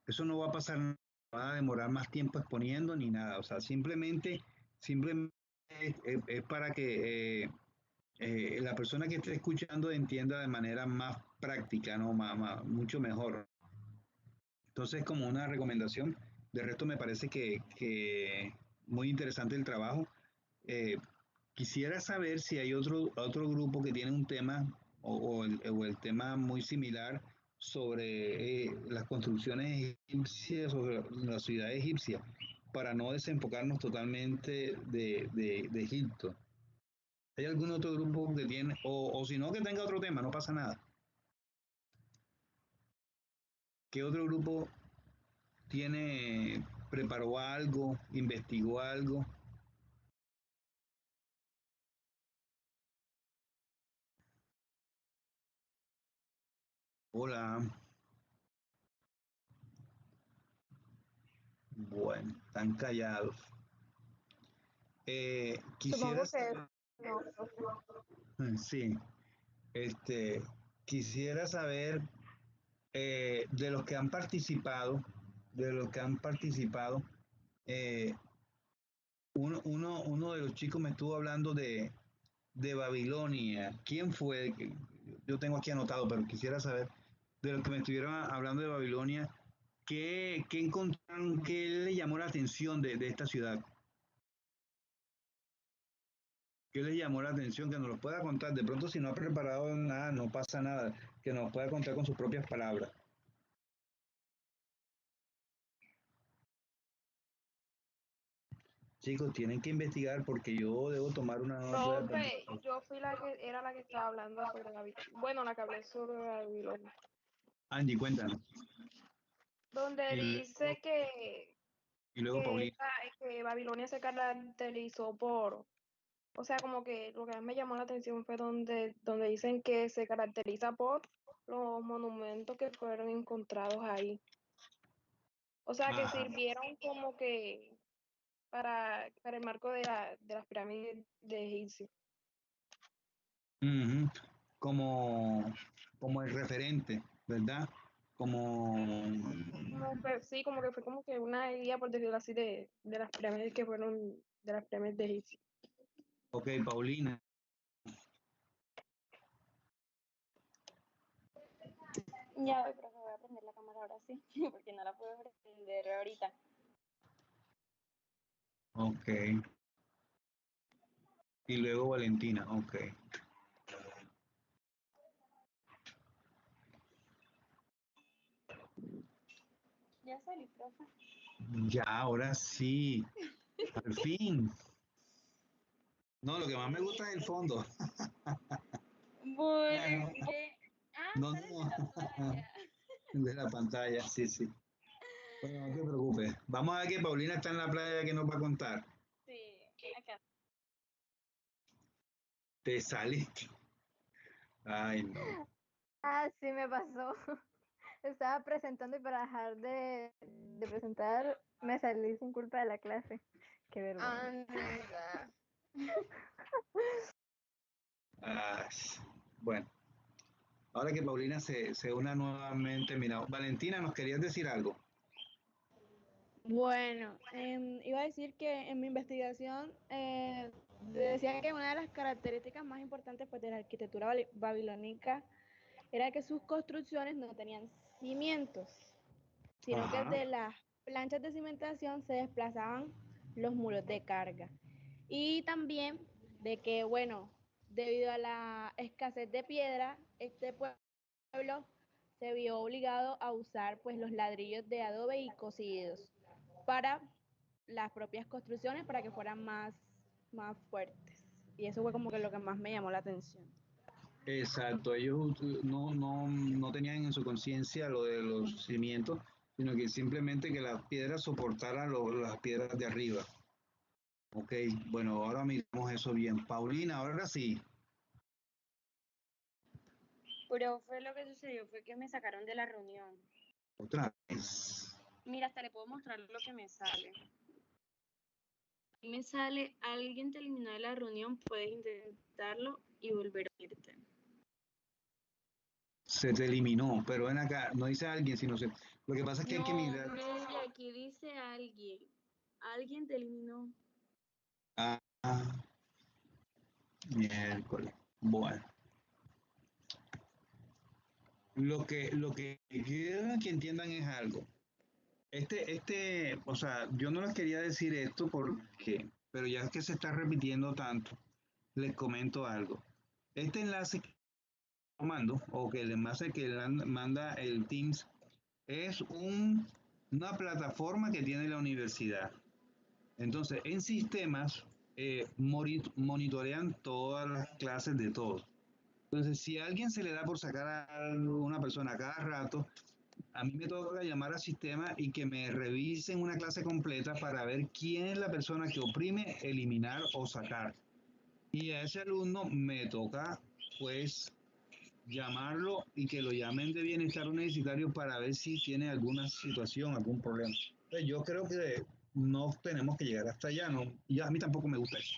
Eso no va a pasar nada, va a demorar más tiempo exponiendo ni nada. O sea, simplemente es para que la persona que esté escuchando entienda de manera más práctica, ¿no? Mucho mejor. Entonces, como una recomendación, de resto me parece que muy interesante el trabajo. Quisiera saber si hay otro grupo que tiene un tema o el tema muy similar sobre las construcciones egipcias, sobre la ciudad egipcia, para no desenfocarnos totalmente de Egipto. ¿Hay algún otro grupo que tiene, o si no, que tenga otro tema, no pasa nada? ¿Qué otro grupo preparó algo, investigó algo? Hola. Bueno, están callados. Quisiera Supongo que saber, no, profe. sí, quisiera saber de los que han participado, eh, uno de los chicos me estuvo hablando de Babilonia. ¿Quién fue? Yo tengo aquí anotado, pero quisiera saber de los que me estuvieron hablando de Babilonia, ¿qué encontraron, qué le llamó la atención de esta ciudad? ¿Qué les llamó la atención? Que nos lo pueda contar. De pronto, si no ha preparado nada, no pasa nada. Que nos pueda contar con sus propias palabras. Chicos, tienen que investigar porque yo debo tomar una nota. Profe, yo fui la que era la que estaba hablando sobre bueno, la que hablé sobre Babilonia. Angie, cuéntanos. Donde dice Y luego Paulina. que Babilonia se caracterizó por, o sea, como que lo que más me llamó la atención fue donde dicen que se caracteriza por los monumentos que fueron encontrados ahí. O sea, que sirvieron como que para el marco de las pirámides de Egipcio. Uh-huh. Como el referente, ¿verdad? Sí, como que fue como que una guía, por decirlo así, de las pirámides que fueron, de las pirámides de Egipcio. Ok, Paulina. Ya voy, profe, voy a prender la cámara ahora sí, porque no la puedo prender ahorita. Ok. Y luego Valentina, ok. Ya salí, profe. Ya, ahora sí. Al fin. No, lo que más me gusta es el fondo. Bueno, es que... No, sale de la playa. de la pantalla, sí, sí. Bueno, no te preocupes. Vamos a ver que Paulina está en la playa que nos va a contar. Sí, acá. Te saliste. Ay, no. Sí me pasó. Estaba presentando y para dejar de presentar me salí sin culpa de la clase. Qué vergüenza. Bueno, ahora que Paulina se una nuevamente, mira, Valentina, ¿nos querías decir algo? Bueno, iba a decir que en mi investigación decía que una de las características más importantes pues, de la arquitectura babilónica era que sus construcciones no tenían cimientos, sino que de las planchas de cimentación se desplazaban los muros de carga. Y también de que, bueno, debido a la escasez de piedra, este pueblo se vio obligado a usar pues los ladrillos de adobe y cocidos para las propias construcciones para que fueran más fuertes. Y eso fue como que lo que más me llamó la atención. Exacto, ellos no tenían en su conciencia lo de los cimientos, sino que simplemente que las piedras soportaran las piedras de arriba. Ok, bueno, ahora miramos eso bien. Paulina, ahora sí. Pero fue lo que sucedió, fue que me sacaron de la reunión. Otra vez. Mira, hasta le puedo mostrar lo que me sale. Aquí me sale, alguien te eliminó de la reunión, puedes intentarlo y volver a irte. Se te eliminó, pero ven acá, no dice alguien, sino lo que pasa es que hay que mirar. No, aquí dice alguien. Alguien te eliminó. Miércoles. Bueno. Lo que quiero que entiendan es algo. O sea, yo no les quería decir esto porque, pero ya que se está repitiendo tanto, les comento algo. Este enlace que tomando, o que el enlace que manda el Teams, es una plataforma que tiene la universidad. Entonces, en sistemas monitorean todas las clases de todos. Entonces, si a alguien se le da por sacar a una persona cada rato, a mí me toca llamar al sistema y que me revisen una clase completa para ver quién es la persona que oprime, eliminar o sacar. Y a ese alumno me toca, pues, llamarlo y que lo llamen de bienestar universitario para ver si tiene alguna situación, algún problema. Entonces, yo creo que no tenemos que llegar hasta allá, ¿no? Y a mí tampoco me gusta eso.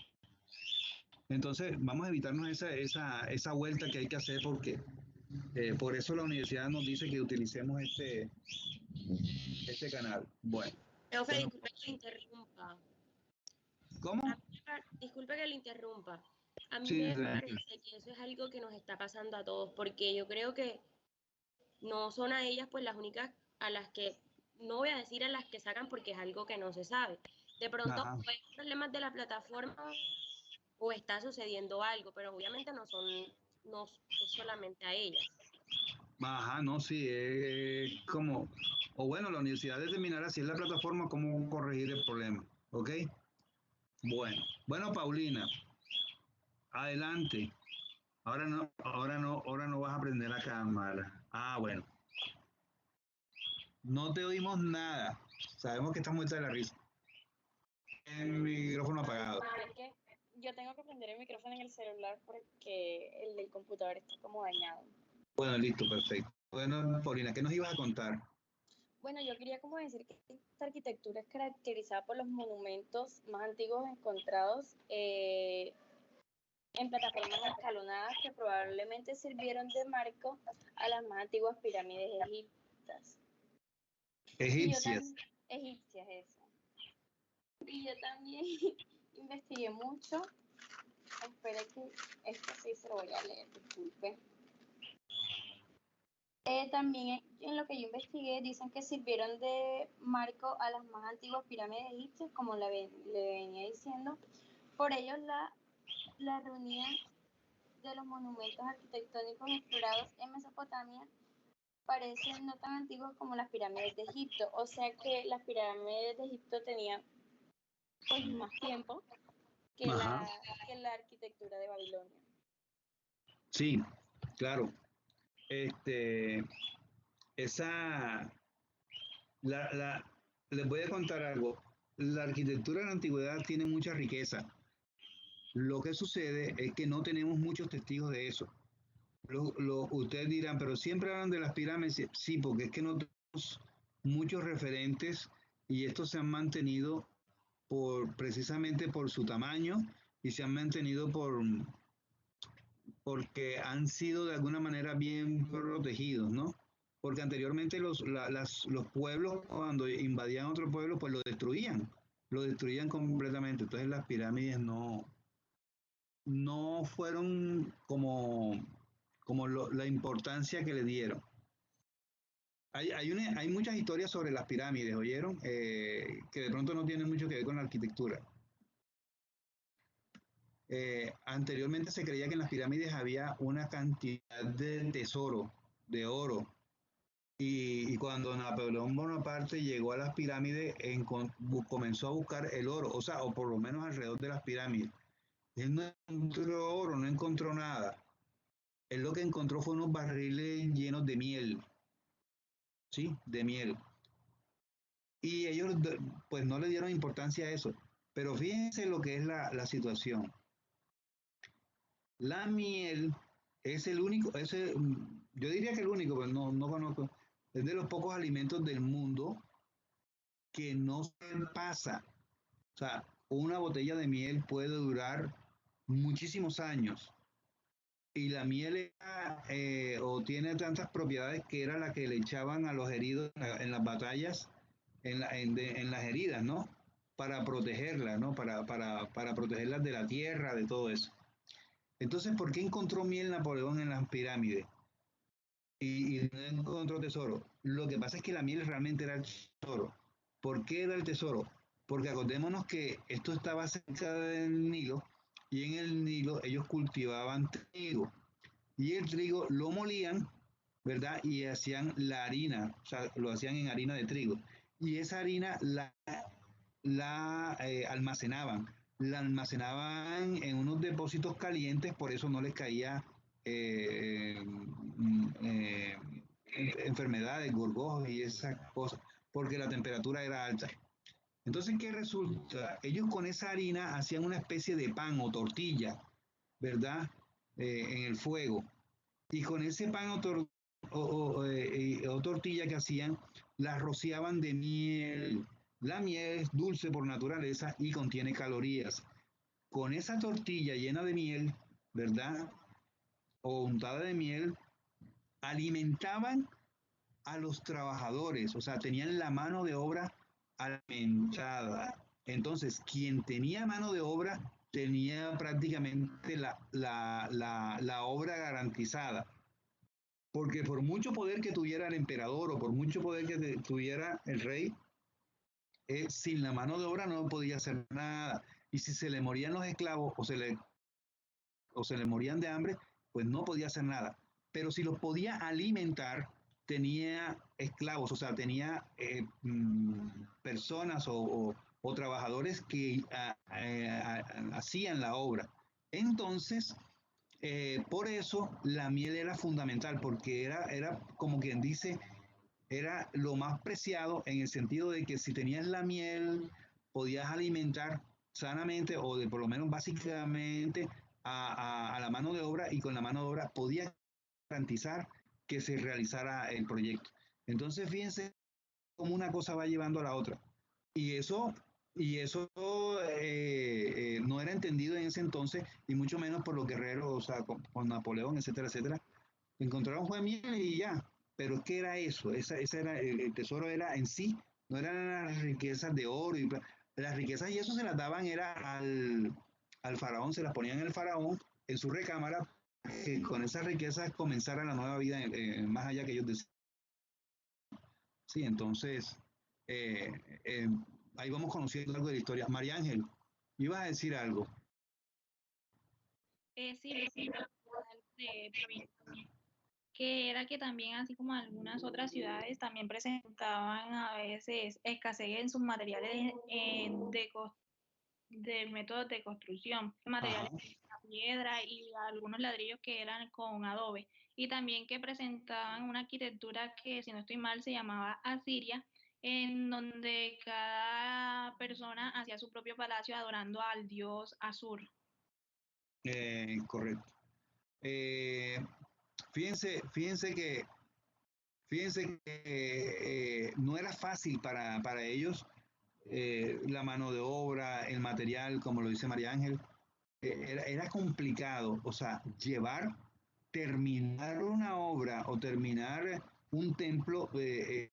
Entonces, vamos a evitarnos esa vuelta que hay que hacer porque por eso la universidad nos dice que utilicemos este canal. Bueno. Profe, disculpe que le interrumpa. ¿Cómo? Disculpe que le interrumpa. A mí Sí, me tranquilo. parece que eso es algo que nos está pasando a todos, porque yo creo que no son a ellas pues las únicas a las que, no voy a decir a las que sacan porque es algo que no se sabe. De pronto Ajá. hay problemas de la plataforma o está sucediendo algo, pero obviamente no es solamente a ellas. Ajá, no, sí, es como, o bueno, la universidad determinará si es la plataforma cómo corregir el problema, ¿ok? Bueno, Paulina, adelante. Ahora no vas a prender la cámara. Ah, bueno. No te oímos nada. Sabemos que estás muerta de la risa. El micrófono apagado. Es que yo tengo que prender el micrófono en el celular porque el del computador está como dañado. Bueno, listo, perfecto. Bueno, Paulina, ¿qué nos ibas a contar? Bueno, yo quería como decir que esta arquitectura es caracterizada por los monumentos más antiguos encontrados en plataformas escalonadas que probablemente sirvieron de marco a las más antiguas pirámides egipcias. Egipcias. Egipcias, eso. Y yo también investigué mucho. Espere que esto sí se lo voy a leer, disculpe. También en lo que yo investigué dicen que sirvieron de marco a las más antiguas pirámides egipcias, como le venía diciendo. Por ello, la reunión de los monumentos arquitectónicos explorados en Mesopotamia parecen no tan antiguos como las pirámides de Egipto. O sea que las pirámides de Egipto tenían pues, más tiempo que la arquitectura de Babilonia. Sí, claro. Les voy a contar algo. La arquitectura de la antigüedad tiene mucha riqueza. Lo que sucede es que no tenemos muchos testigos de eso. Ustedes dirán, pero siempre hablan de las pirámides. Sí, porque es que no tenemos muchos referentes y estos se han mantenido precisamente por su tamaño y se han mantenido porque han sido de alguna manera bien protegidos, ¿no? Porque anteriormente los pueblos, cuando invadían otro pueblo, pues lo destruían completamente. Entonces las pirámides no fueron como la importancia que le dieron. Hay muchas historias sobre las pirámides, ¿oyeron? Que de pronto no tienen mucho que ver con la arquitectura. Anteriormente se creía que en las pirámides había una cantidad de tesoro, de oro. Y cuando Napoleón Bonaparte llegó a las pirámides, comenzó a buscar el oro, o por lo menos alrededor de las pirámides. Él no encontró oro, no encontró nada. Él lo que encontró fue unos barriles llenos de miel. ¿Sí? De miel. Y ellos pues no le dieron importancia a eso. Pero fíjense lo que es la situación. La miel es el único, yo diría que el único, pero no conozco, es de los pocos alimentos del mundo que no se pasa. O sea, una botella de miel puede durar muchísimos años. Y la miel tiene tantas propiedades que era la que le echaban a los heridos en las batallas, en las heridas, ¿no? Para protegerlas, ¿no? Para protegerlas de la tierra, de todo eso. Entonces, ¿por qué encontró miel Napoleón en las pirámides? Y no encontró tesoro. Lo que pasa es que la miel realmente era el tesoro. ¿Por qué era el tesoro? Porque acordémonos que esto estaba cerca del Nilo y en el Nilo ellos cultivaban trigo. y el trigo lo molían, ¿verdad? Y hacían la harina, o sea, lo hacían en harina de trigo. Y esa harina la almacenaban en unos depósitos calientes, por eso no les caía enfermedades, gorgojos y esas cosas, porque la temperatura era alta. Entonces, ¿qué resulta? Ellos con esa harina hacían una especie de pan o tortilla, ¿verdad? En el fuego. Y con ese pan o tortilla que hacían, la rociaban de miel. La miel es dulce por naturaleza y contiene calorías. Con esa tortilla llena de miel, ¿verdad? O untada de miel, alimentaban a los trabajadores, o sea, tenían la mano de obra alimentada. Entonces, quien tenía mano de obra tenía prácticamente la obra garantizada. Porque por mucho poder que tuviera el emperador o por mucho poder que tuviera el rey, sin la mano de obra no podía hacer nada. Y si se le morían los esclavos o se le morían de hambre, pues no podía hacer nada. Pero si los podía alimentar, tenía esclavos, o sea, tenía personas o trabajadores que hacían la obra. Entonces, por eso la miel era fundamental, porque era como quien dice, era lo más preciado en el sentido de que si tenías la miel, podías alimentar sanamente o por lo menos básicamente a la mano de obra y con la mano de obra podías garantizar que se realizara el proyecto. Entonces, fíjense cómo una cosa va llevando a la otra. Y eso no era entendido en ese entonces, y mucho menos por los guerreros, o sea, con Napoleón, etcétera, etcétera. Encontraron fue miel y ya. Pero es que era eso, esa era, el tesoro era en sí, no eran las riquezas de oro y las riquezas y eso se las daban era al faraón, se las ponían el faraón en su recámara, que con esas riquezas comenzara la nueva vida más allá que ellos decían. Sí, entonces, eh, eh, ahí vamos conociendo algo de la historia. María Ángel, ibas a decir algo. Sí, de provincia, que era que también, así como algunas otras ciudades, también presentaban a veces escasez en sus materiales de métodos de construcción, materiales de piedra y algunos ladrillos que eran con adobe, y también que presentaban una arquitectura que, si no estoy mal, se llamaba Asiria, en donde cada persona hacía su propio palacio adorando al dios Asur. Correcto. Fíjense que no era fácil para ellos la mano de obra, el material, como lo dice María Ángel, era complicado, o sea, terminar una obra o terminar un templo, eso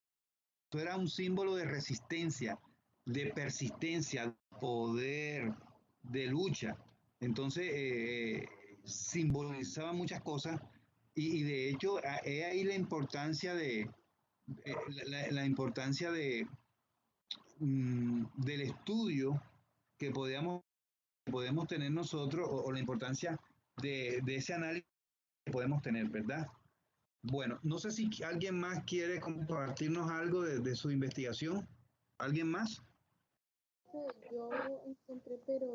era un símbolo de resistencia, de persistencia, de poder, de lucha. Entonces, simbolizaba muchas cosas y de hecho, es ahí la importancia la importancia del estudio que podemos tener nosotros o la importancia de ese análisis que podemos tener, ¿verdad? Bueno, no sé si alguien más quiere compartirnos algo de su investigación. ¿Alguien más? Yo encontré, pero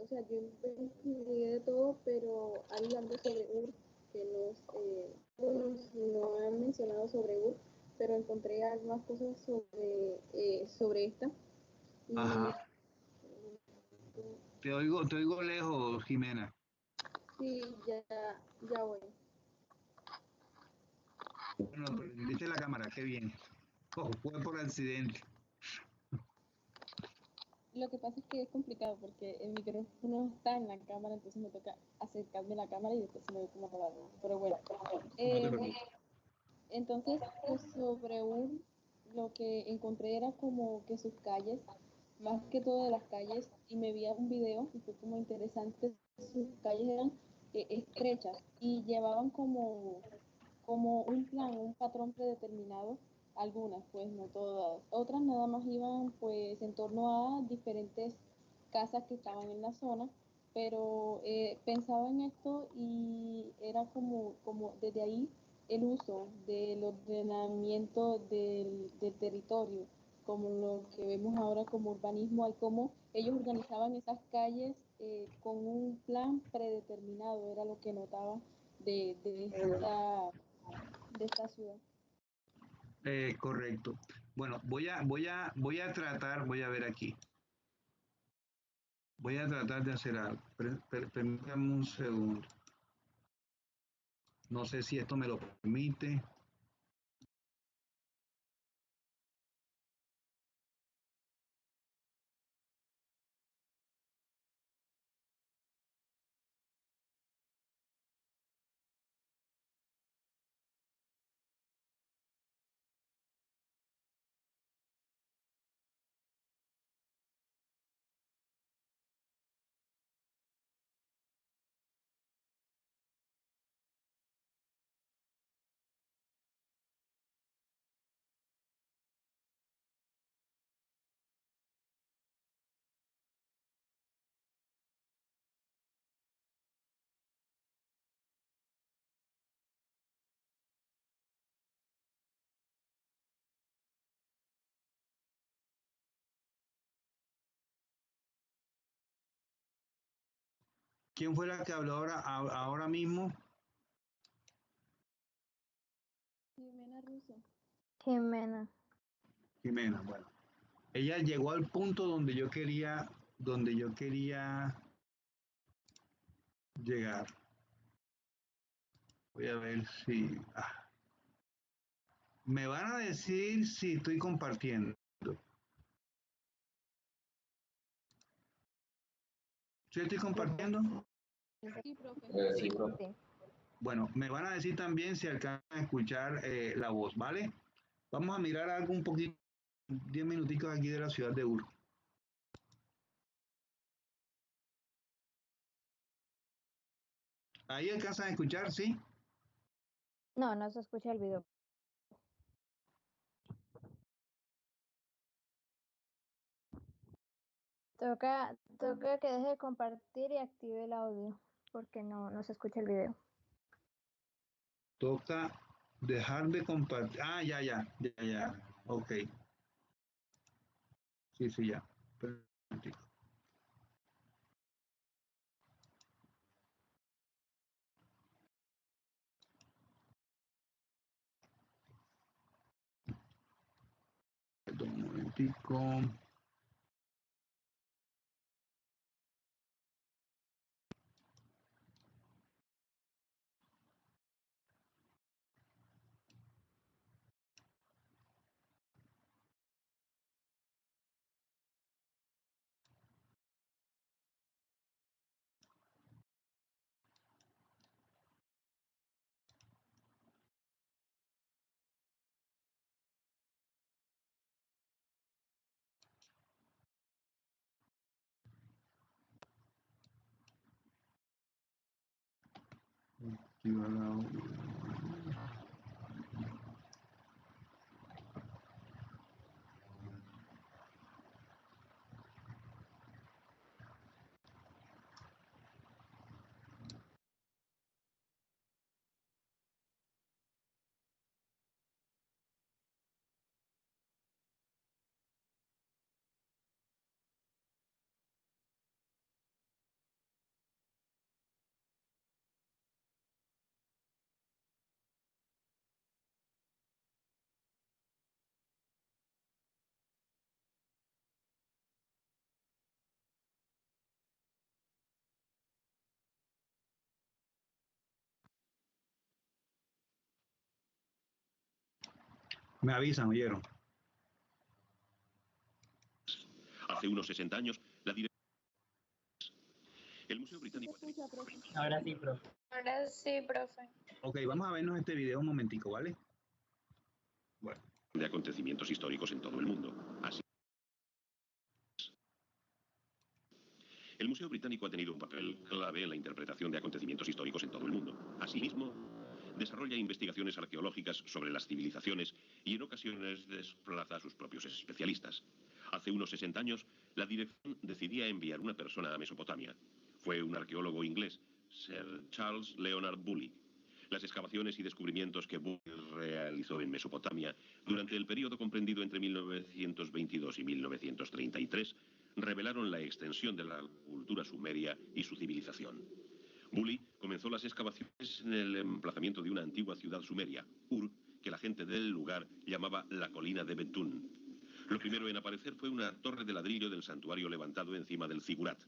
o sea, yo investigué de todo, pero hay algo sobre Ur que no han mencionado sobre Ur, pero encontré algunas cosas sobre esta. Ajá. Te oigo lejos, Jimena. Sí, ya voy. Bueno, prendiste la cámara, qué bien. Oh, fue por accidente. Lo que pasa es que es complicado porque el micrófono está en la cámara, entonces me toca acercarme a la cámara y después se me ve como raro. Pero bueno, entonces pues sobre lo que encontré era como que sus calles, más que todo de las calles, y me vi un video y fue como interesante, sus calles eran estrechas y llevaban como un plan, un patrón predeterminado, algunas, pues no todas. Otras nada más iban pues en torno a diferentes casas que estaban en la zona, pero pensaba en esto y era como desde ahí el uso del ordenamiento del territorio, como lo que vemos ahora como urbanismo, hay como ellos organizaban esas calles con un plan predeterminado, era lo que notaba de esta ciudad. Correcto. Bueno, voy a tratar, voy a ver aquí. Voy a tratar de hacer algo. Permítame un segundo. No sé si esto me lo permite. ¿Quién fue la que habló ahora mismo? Jimena Russo. Jimena. Jimena, bueno. Ella llegó al punto donde yo quería llegar. Voy a ver si... Me van a decir si estoy compartiendo. ¿Sí estoy compartiendo? Sí, profe. Sí, profe. Bueno, me van a decir también si alcanzan a escuchar la voz, ¿vale? Vamos a mirar algo un poquito, 10 minuticos aquí de la ciudad de Ur. ¿Ahí alcanzan a escuchar, sí? No, no se escucha el video. Toca que deje de compartir y active el audio, porque no se escucha el video. Toca dejar de compartir. Ah, ya. Ok. Sí, ya. Perfecto. Perdón, un momentico. Activar audio. Me avisan, ¿oyeron? Hace unos 60 años, el Museo Británico... Ahora sí, profe. Ahora sí, profe. Ok, vamos a vernos este video un momentico, ¿vale? Bueno. De acontecimientos históricos en todo el mundo. Así, el Museo Británico ha tenido un papel clave en la interpretación de acontecimientos históricos en todo el mundo. Asimismo, desarrolla investigaciones arqueológicas sobre las civilizaciones y en ocasiones desplaza a sus propios especialistas. Hace unos 60 años, la dirección decidía enviar una persona a Mesopotamia. Fue un arqueólogo inglés, Sir Charles Leonard Bully. Las excavaciones y descubrimientos que Bully realizó en Mesopotamia durante el periodo comprendido entre 1922 y 1933 revelaron la extensión de la cultura sumeria y su civilización. Bully comenzó las excavaciones en el emplazamiento de una antigua ciudad sumeria, Ur, que la gente del lugar llamaba la colina de Betún. Lo primero en aparecer fue una torre de ladrillo del santuario levantado encima del zigurat.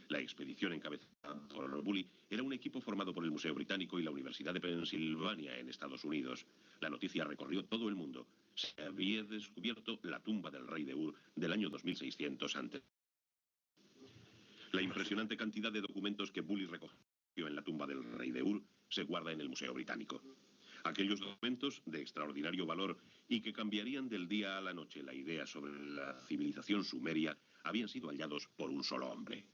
La expedición encabezada por Bully era un equipo formado por el Museo Británico y la Universidad de Pensilvania en Estados Unidos. La noticia recorrió todo el mundo. Se había descubierto la tumba del rey de Ur del año 2600 antes. La impresionante cantidad de documentos que Bully recogió en la tumba del rey de Ur se guarda en el Museo Británico. Aquellos documentos de extraordinario valor y que cambiarían del día a la noche la idea sobre la civilización sumeria habían sido hallados por un solo hombre.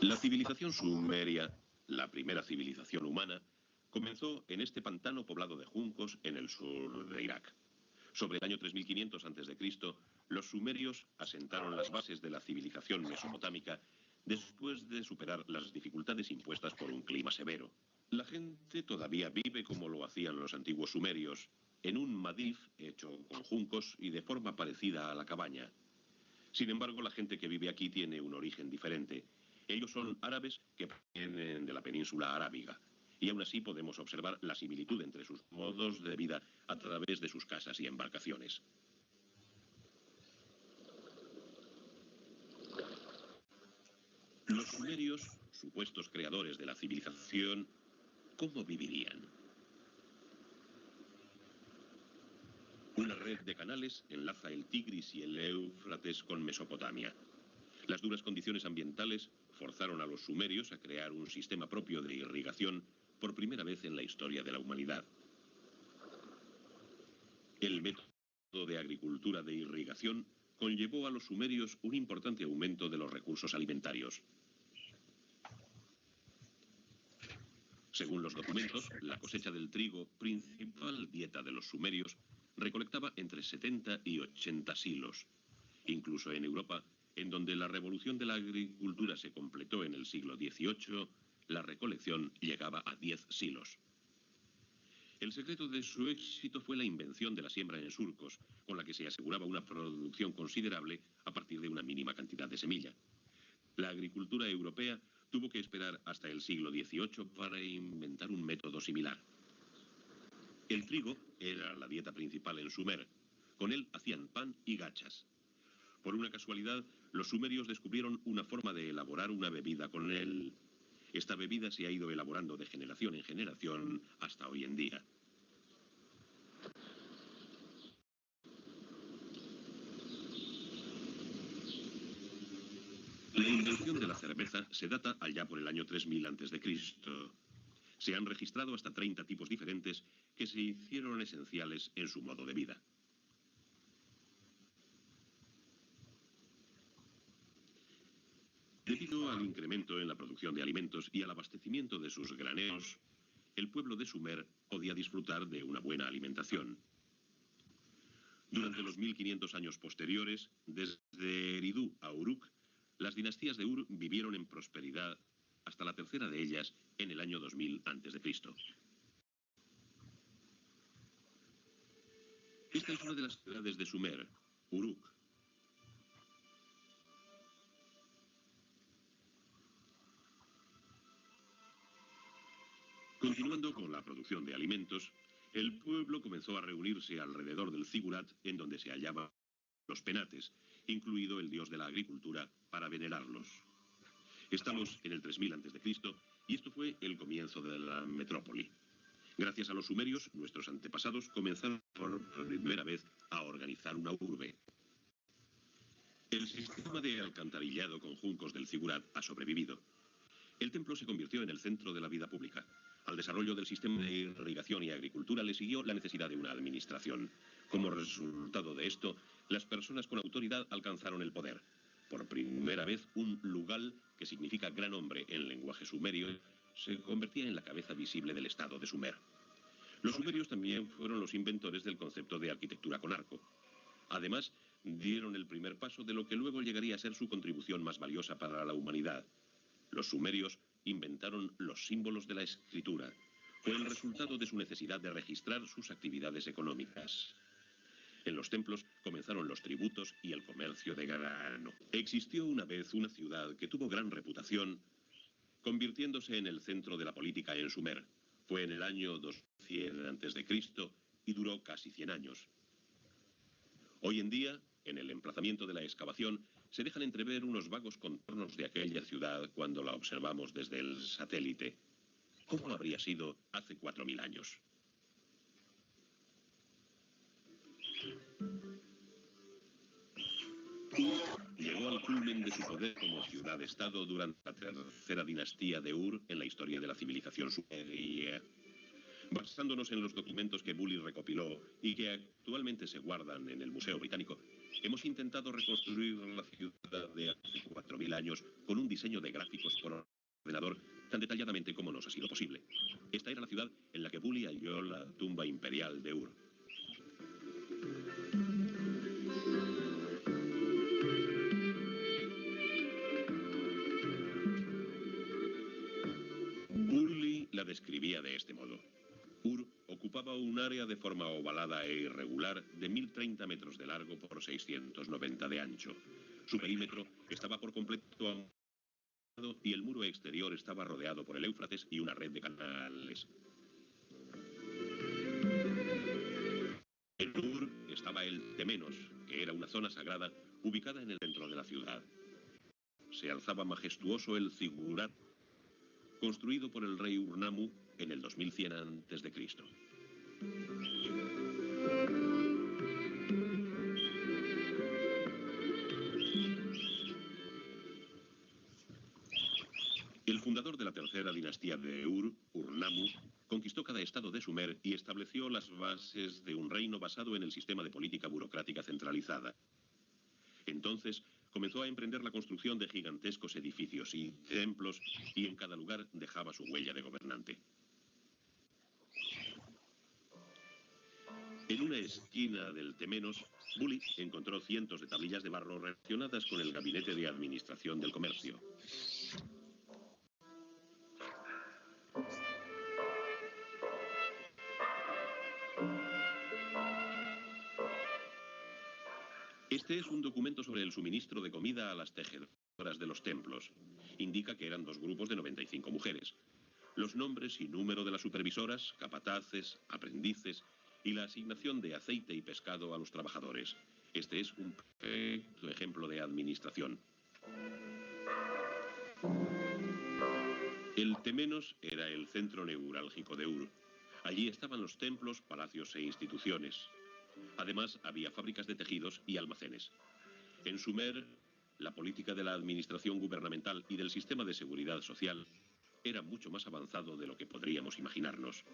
La civilización sumeria, la primera civilización humana, comenzó en este pantano poblado de juncos en el sur de Irak. Sobre el año 3500 a.C., los sumerios asentaron las bases de la civilización mesopotámica después de superar las dificultades impuestas por un clima severo. La gente todavía vive como lo hacían los antiguos sumerios, en un madif hecho con juncos y de forma parecida a la cabaña. Sin embargo, la gente que vive aquí tiene un origen diferente. Ellos son árabes que provienen de la península arábiga. Y aún así podemos observar la similitud entre sus modos de vida a través de sus casas y embarcaciones. Los sumerios, supuestos creadores de la civilización, ¿cómo vivirían? Una red de canales enlaza el Tigris y el Éufrates con Mesopotamia. Las duras condiciones ambientales forzaron a los sumerios a crear un sistema propio de irrigación por primera vez en la historia de la humanidad. El método de agricultura de irrigación conllevó a los sumerios un importante aumento de los recursos alimentarios. Según los documentos, la cosecha del trigo, principal dieta de los sumerios, recolectaba entre 70 y 80 silos. Incluso en Europa, en donde la revolución de la agricultura se completó en el siglo XVIII, la recolección llegaba a 10 silos. El secreto de su éxito fue la invención de la siembra en surcos, con la que se aseguraba una producción considerable a partir de una mínima cantidad de semilla. La agricultura europea tuvo que esperar hasta el siglo XVIII para inventar un método similar. El trigo era la dieta principal en Sumer. Con él hacían pan y gachas. Por una casualidad, los sumerios descubrieron una forma de elaborar una bebida con él. Esta bebida se ha ido elaborando de generación en generación hasta hoy en día. La invención de la cerveza se data allá por el año 3000 a.C. Se han registrado hasta 30 tipos diferentes que se hicieron esenciales en su modo de vida. Debido al incremento en la producción de alimentos y al abastecimiento de sus graneros, el pueblo de Sumer podía disfrutar de una buena alimentación. Durante los 1500 años posteriores, desde Eridu a Uruk, las dinastías de Ur vivieron en prosperidad hasta la tercera de ellas en el año 2000 a.C. Esta es una de las ciudades de Sumer, Uruk. Continuando con la producción de alimentos, el pueblo comenzó a reunirse alrededor del zigurat en donde se hallaban los penates, incluido el dios de la agricultura, para venerarlos. Estamos en el 3000 a.C. y esto fue el comienzo de la metrópoli. Gracias a los sumerios, nuestros antepasados comenzaron por primera vez a organizar una urbe. El sistema de alcantarillado con juncos del zigurat ha sobrevivido. El templo se convirtió en el centro de la vida pública. Al desarrollo del sistema de irrigación y agricultura le siguió la necesidad de una administración. Como resultado de esto, las personas con autoridad alcanzaron el poder. Por primera vez, un lugal, que significa gran hombre en lenguaje sumerio, se convertía en la cabeza visible del estado de Sumer. Los sumerios también fueron los inventores del concepto de arquitectura con arco. Además, dieron el primer paso de lo que luego llegaría a ser su contribución más valiosa para la humanidad. Los sumerios inventaron los símbolos de la escritura. Fue el resultado de su necesidad de registrar sus actividades económicas. En los templos comenzaron los tributos y el comercio de grano. Existió una vez una ciudad que tuvo gran reputación, convirtiéndose en el centro de la política en Sumer. Fue en el año 2100 a.C. y duró casi 100 años. Hoy en día, en el emplazamiento de la excavación, se dejan entrever unos vagos contornos de aquella ciudad cuando la observamos desde el satélite. ¿Cómo habría sido hace 4000 años? Llegó al culmen de su poder como ciudad-estado durante la tercera dinastía de Ur en la historia de la civilización sumeria. Basándonos en los documentos que Bully recopiló y que actualmente se guardan en el Museo Británico, hemos intentado reconstruir la ciudad de hace 4000 años con un diseño de gráficos por ordenador tan detalladamente como nos ha sido posible. Esta era la ciudad en la que Bully halló la tumba imperial de Ur. Bully la describía de este modo. Ur ocupaba un área de forma ovalada e irregular de 1030 metros de largo por 690 de ancho. Su perímetro estaba por completo amurallado y el muro exterior estaba rodeado por el Éufrates y una red de canales. En Ur estaba el Temenos, que era una zona sagrada ubicada en el centro de la ciudad. Se alzaba majestuoso el Zigurat, construido por el rey Urnammu en el 2100 a.C. El fundador de la tercera dinastía de Ur, Urnammu, conquistó cada estado de Sumer y estableció las bases de un reino basado en el sistema de política burocrática centralizada. Entonces, comenzó a emprender la construcción de gigantescos edificios y templos, y en cada lugar dejaba su huella de gobernante. En una esquina del Temenos, Bully encontró cientos de tablillas de barro relacionadas con el gabinete de administración del comercio. Este es un documento sobre el suministro de comida a las tejedoras de los templos. Indica que eran 2 grupos de 95 mujeres. Los nombres y número de las supervisoras, capataces, aprendices y la asignación de aceite y pescado a los trabajadores. Este es un perfecto ejemplo de administración. El Temenos era el centro neurálgico de Ur. Allí estaban los templos, palacios e instituciones. Además, había fábricas de tejidos y almacenes. En Sumer, la política de la administración gubernamental y del sistema de seguridad social era mucho más avanzado de lo que podríamos imaginarnos.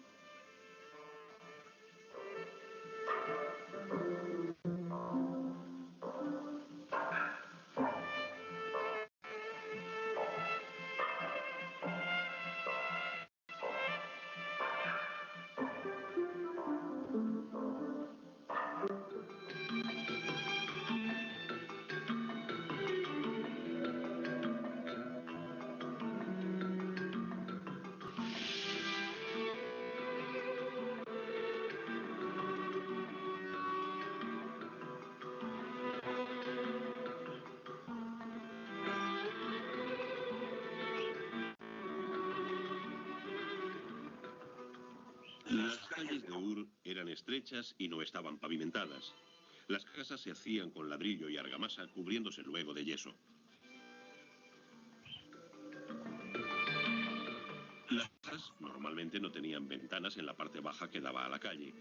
Las calles de Ur eran estrechas y no estaban pavimentadas. Las casas se hacían con ladrillo y argamasa, cubriéndose luego de yeso. Las casas normalmente no tenían ventanas en la parte baja que daba a la calle.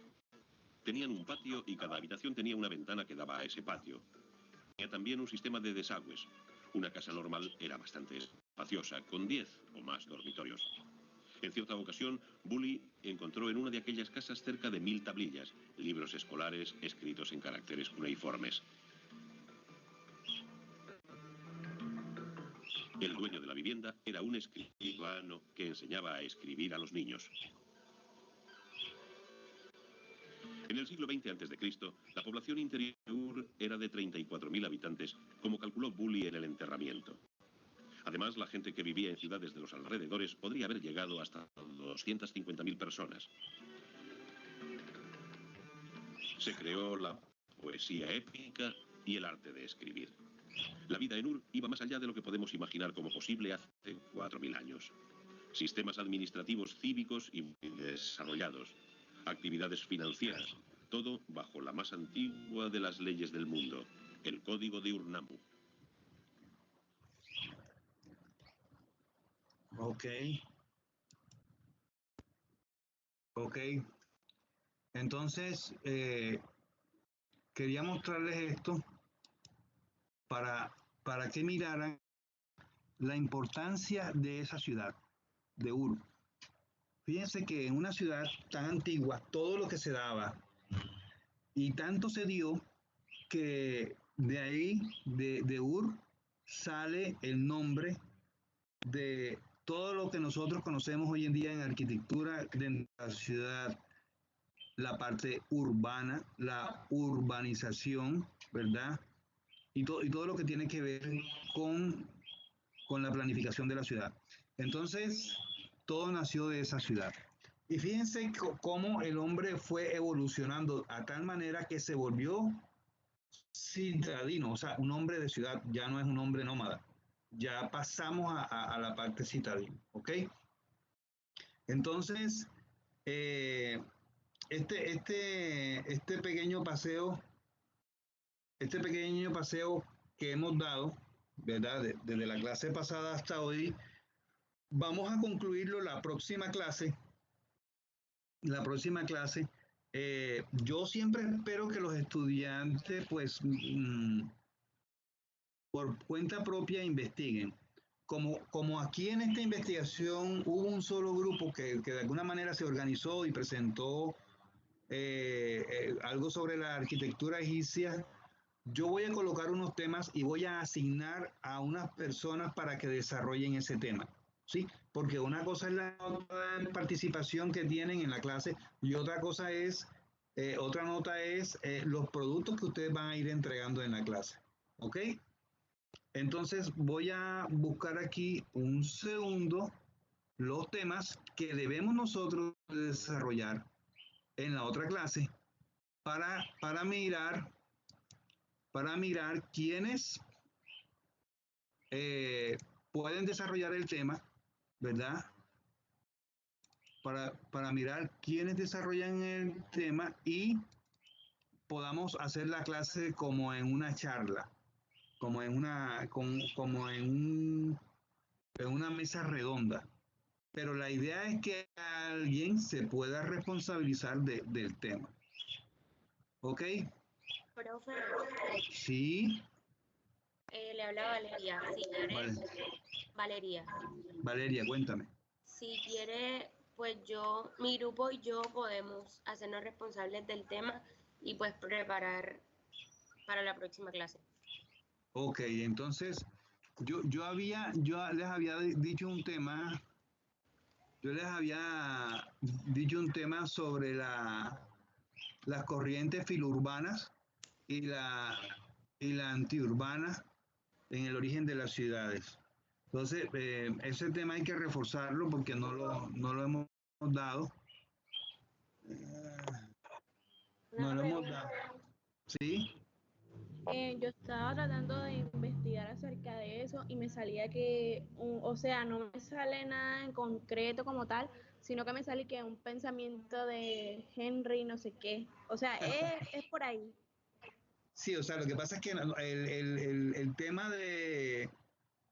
Tenían un patio y cada habitación tenía una ventana que daba a ese patio. Tenía también un sistema de desagües. Una casa normal era bastante espaciosa, con 10 o más dormitorios. En cierta ocasión, Bully encontró en una de aquellas casas cerca de 1000 tablillas, libros escolares escritos en caracteres cuneiformes. El dueño de la vivienda era un escribano que enseñaba a escribir a los niños. En el siglo XX a.C., la población interior de Ur era de 34.000 habitantes, como calculó Bully en el enterramiento. Además, la gente que vivía en ciudades de los alrededores podría haber llegado hasta 250.000 personas. Se creó la poesía épica y el arte de escribir. La vida en Ur iba más allá de lo que podemos imaginar como posible hace 4.000 años. Sistemas administrativos cívicos y desarrollados, actividades financieras, todo bajo la más antigua de las leyes del mundo, el Código de Ur-Nammu. Ok. Entonces, quería mostrarles esto para que miraran la importancia de esa ciudad, de Ur. Fíjense que en una ciudad tan antigua, todo lo que se daba, y tanto se dio que de ahí, de Ur, sale el nombre de todo lo que nosotros conocemos hoy en día en arquitectura de la ciudad, la parte urbana, la urbanización, ¿verdad? Y todo lo que tiene que ver con la planificación de la ciudad. Entonces, todo nació de esa ciudad. Y fíjense cómo el hombre fue evolucionando a tal manera que se volvió citadino, o sea, un hombre de ciudad, ya no es un hombre nómada. Ya pasamos a la parte citadina, ¿ok? Entonces, este pequeño paseo que hemos dado, ¿verdad? Desde la clase pasada hasta hoy, vamos a concluirlo la próxima clase. Yo siempre espero que los estudiantes, pues, por cuenta propia investiguen. Como aquí en esta investigación hubo un solo grupo que de alguna manera se organizó y presentó algo sobre la arquitectura egipcia, yo voy a colocar unos temas y voy a asignar a unas personas para que desarrollen ese tema, ¿sí? Porque una cosa es la nota de participación que tienen en la clase y otra cosa es, otra nota es los productos que ustedes van a ir entregando en la clase, ¿ok? Entonces voy a buscar aquí un segundo los temas que debemos nosotros desarrollar en la otra clase para mirar quiénes pueden desarrollar el tema, ¿verdad? Para mirar quiénes desarrollan el tema y podamos hacer la clase como en una charla, como en una mesa redonda. Pero la idea es que alguien se pueda responsabilizar del tema. ¿Ok? Profe, Sí. le habla Valeria. Si quiere, Valeria, cuéntame. Si quiere, pues mi grupo y yo podemos hacernos responsables del tema y pues preparar para la próxima clase. Ok, entonces yo les había dicho un tema. Yo les había dicho un tema sobre las corrientes filurbanas y la antiurbana en el origen de las ciudades. Entonces, ese tema hay que reforzarlo porque no lo hemos dado. No lo hemos dado. ¿Sí? Yo estaba tratando de investigar acerca de eso y me salía que, o sea, no me sale nada en concreto como tal, sino que me sale que un pensamiento de Henry no sé qué. O sea, es por ahí. Sí, o sea, lo que pasa es que el tema de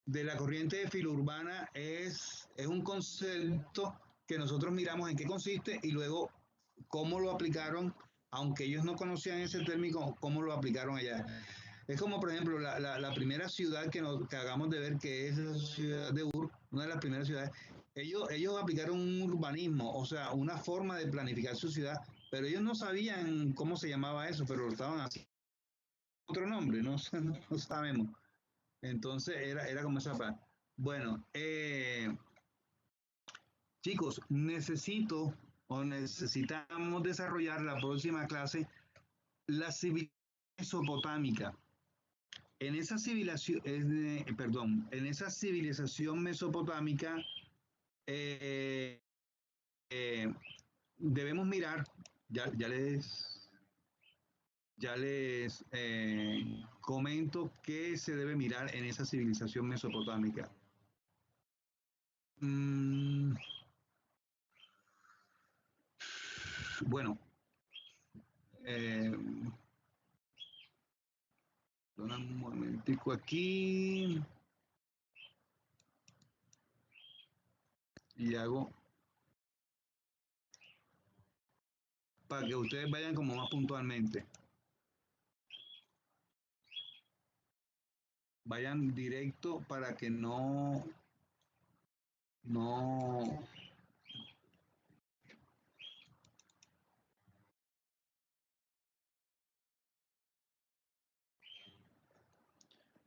la corriente filurbana es un concepto que nosotros miramos en qué consiste y luego cómo lo aplicaron, aunque ellos no conocían ese término, cómo lo aplicaron allá. Es como, por ejemplo, la primera ciudad que acabamos de ver, que es la ciudad de Ur, una de las primeras ciudades. Ellos aplicaron un urbanismo, o sea, una forma de planificar su ciudad, pero ellos no sabían cómo se llamaba eso, pero lo estaban haciendo otro nombre, no sabemos. Entonces era como esa parte. Bueno, chicos, necesitamos desarrollar la próxima clase la civilización mesopotámica. En esa civilización, en esa civilización mesopotámica debemos mirar, ya les comento qué se debe mirar en esa civilización mesopotámica. Bueno, un momentico aquí y hago para que ustedes vayan como más puntualmente. Vayan directo para que no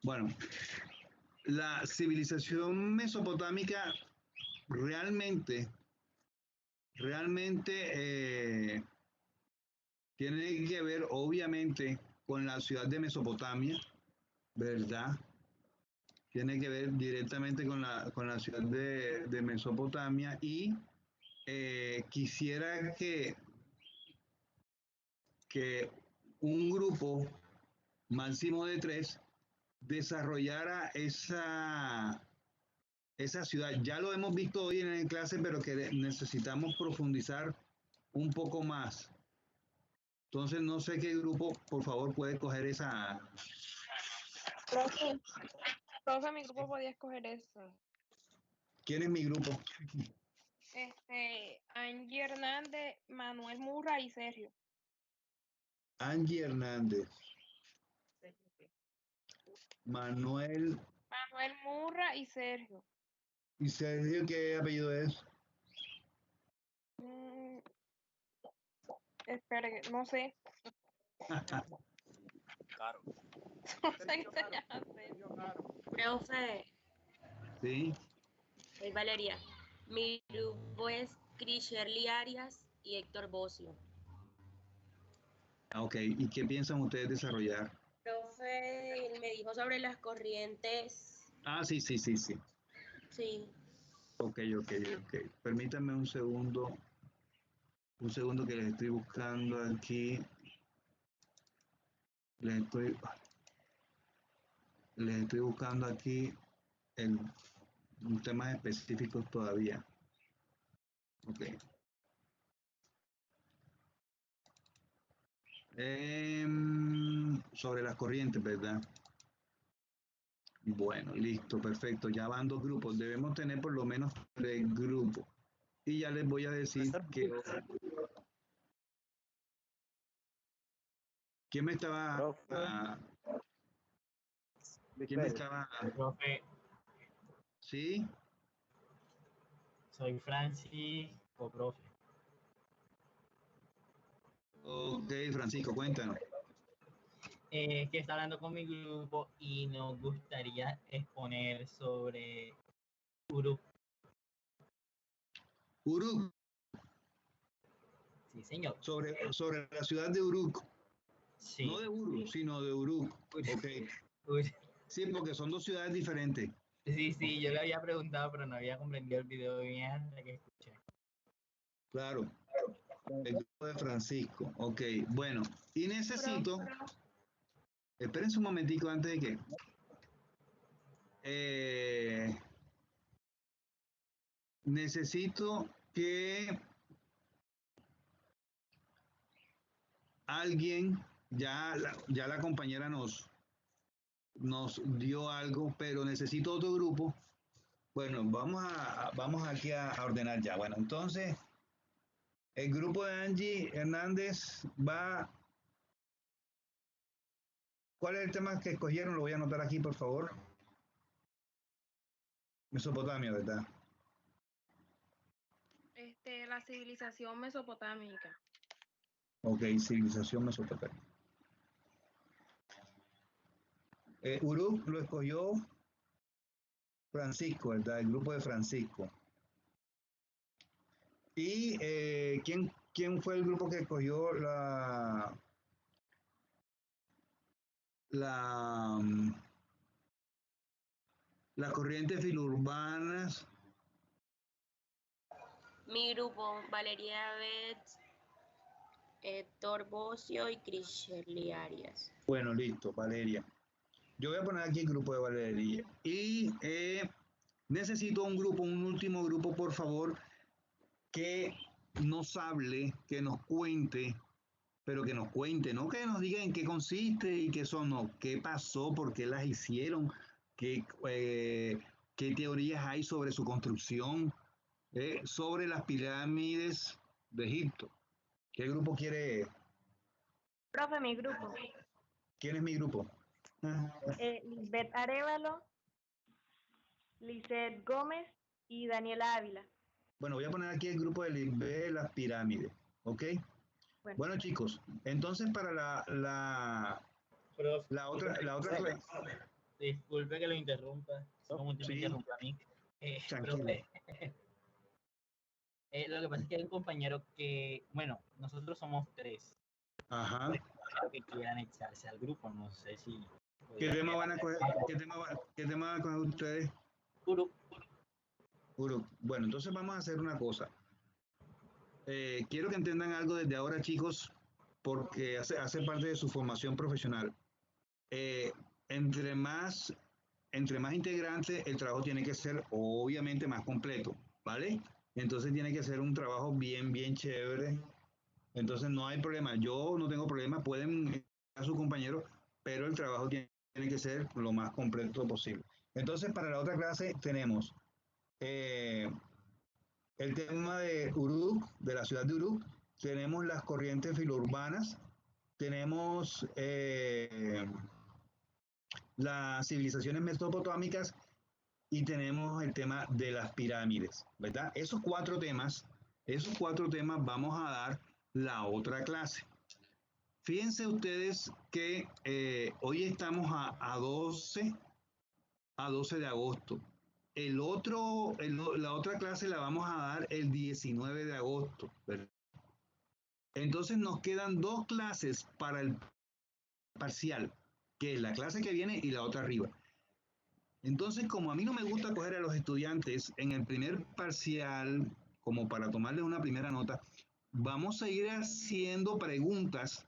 bueno, la civilización mesopotámica realmente tiene que ver obviamente con la ciudad de Mesopotamia, ¿verdad? Tiene que ver directamente con la ciudad de Mesopotamia y quisiera que un grupo máximo de 3 desarrollara esa ciudad. Ya lo hemos visto hoy en clase, pero que necesitamos profundizar un poco más. Entonces, no sé qué grupo, por favor, puede coger esa. Profe, mi grupo podía escoger esa. ¿Quién es mi grupo? Angie Hernández, Manuel Murra y Sergio. Angie Hernández. Manuel Murra y Sergio. ¿Y Sergio qué apellido es? Espere, no sé. Caro. No sé qué se llama. Profe. Sí. Soy Valeria. Mi grupo es Cris Shirley Arias y Héctor Bocio. Ok, ¿y qué piensan ustedes desarrollar? Profe, me dijo sobre las corrientes. Ah, sí. Sí. Ok. Permítanme un segundo. Un segundo que les estoy buscando aquí. Les estoy buscando aquí temas específicos todavía. Ok. Sobre las corrientes, ¿verdad? Bueno, listo, perfecto. Ya van 2 grupos. Debemos tener por lo menos 3 grupos. Y ya les voy a decir que... ¿Quién me estaba... ¿Quién me estaba... Profe. ¿Sí? Soy Francisco, profe. Ok, Francisco, cuéntanos. Que está hablando con mi grupo y nos gustaría exponer sobre Uruk. Uruk. Sí, señor. Sobre la ciudad de Uruk. Sí. No de Uruk, sino de Uruk. Ok. Sí, porque son 2 ciudades diferentes. Sí, yo le había preguntado, pero no había comprendido el video bien hasta que escuché. Claro. El grupo de Francisco. Ok, bueno. Y necesito... Espérense un momentico antes de que... necesito que alguien, ya la compañera nos dio algo, pero necesito otro grupo. Bueno, vamos aquí a ordenar ya. Bueno, entonces, el grupo de Angie Hernández va... ¿Cuál es el tema que escogieron? Lo voy a anotar aquí, por favor. Mesopotamia, ¿verdad? La civilización mesopotámica. Ok, civilización mesopotámica. Uruk lo escogió Francisco, ¿verdad? El grupo de Francisco. ¿Y quién fue el grupo que escogió las corrientes filurbanas? Mi grupo, Valeria Betts, Héctor Bocio y Crishelly Arias. Bueno, listo, Valeria. Yo voy a poner aquí el grupo de Valeria. Y necesito un último grupo, por favor, que nos hable, que nos cuente, pero que nos cuente, no que nos diga en qué consiste y qué son, no, qué pasó, por qué las hicieron, qué teorías hay sobre su construcción, sobre las pirámides de Egipto. ¿Qué grupo quiere? Profe, mi grupo. ¿Quién es mi grupo? Lisbeth Arevalo, Lisette Gómez y Daniela Ávila. Bueno, voy a poner aquí el grupo de las pirámides, ¿ok? Bueno, chicos, entonces para la otra clase. Disculpe que lo interrumpa, como usted me interrumpe a mí. Tranquilo. Lo que pasa es que hay un compañero que, bueno, nosotros somos 3. Ajá. Que quieran echarse al grupo, no sé si... ¿Qué tema van a coger? ¿Qué tema van a coger ustedes? Uruk. Bueno, entonces vamos a hacer una cosa. Quiero que entiendan algo desde ahora, chicos, porque hace parte de su formación profesional. Entre más integrantes, el trabajo tiene que ser obviamente más completo, ¿vale? Entonces tiene que ser un trabajo bien chévere. Entonces no hay problema, yo no tengo problema, pueden a sus compañeros, pero el trabajo tiene que ser lo más completo posible. Entonces para la otra clase tenemos el tema de Uruk, de la ciudad de Uruk, tenemos las corrientes filurbanas, tenemos las civilizaciones mesopotámicas y tenemos el tema de las pirámides, ¿verdad? Esos cuatro temas vamos a dar la otra clase. Fíjense ustedes que hoy estamos a 12 de agosto. La otra clase la vamos a dar el 19 de agosto, ¿verdad? Entonces nos quedan 2 clases para el parcial, que es la clase que viene y la otra arriba. Entonces, como a mí no me gusta coger a los estudiantes en el primer parcial, como para tomarles una primera nota, vamos a ir haciendo preguntas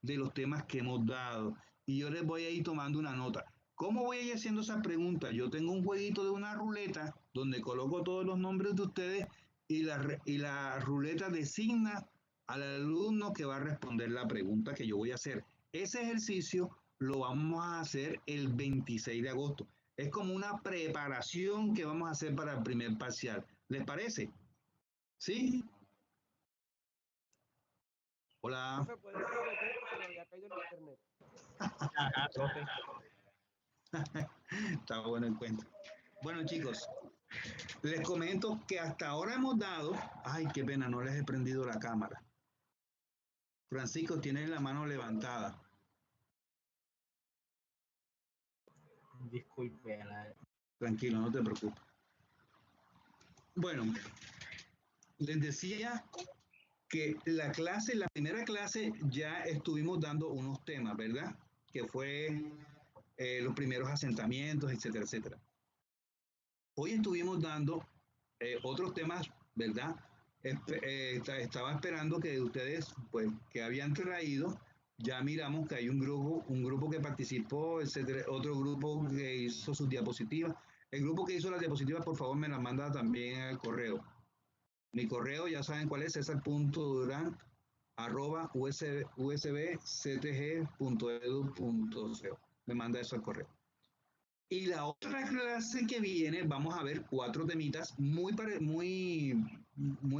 de los temas que hemos dado y yo les voy a ir tomando una nota. ¿Cómo voy a ir haciendo esas preguntas? Yo tengo un jueguito de una ruleta donde coloco todos los nombres de ustedes y la ruleta designa al alumno que va a responder la pregunta que yo voy a hacer. Ese ejercicio lo vamos a hacer el 26 de agosto. Es como una preparación que vamos a hacer para el primer parcial. ¿Les parece? ¿Sí? Hola. Profe, ¿puedes repetir? Porque me había caído el internet. Profe. Está bueno el cuento. Bueno, chicos, les comento que hasta ahora hemos dado... Ay, qué pena, no les he prendido la cámara. Francisco, tiene la mano levantada. Disculpe. Tranquilo, no te preocupes. Bueno, les decía que la primera clase ya estuvimos dando unos temas, ¿verdad? Que fue los primeros asentamientos, etcétera, etcétera. Hoy estuvimos dando otros temas, ¿verdad? Estaba esperando que ustedes, pues, que habían traído, ya miramos que hay un grupo que participó, etcétera, otro grupo que hizo sus diapositivas. El grupo que hizo las diapositivas, por favor, me las manda también al correo. Mi correo, ya saben cuál es, cesar.duran@usbctg.edu.co. Me manda eso al correo. Y la otra clase que viene, vamos a ver 4 temitas muy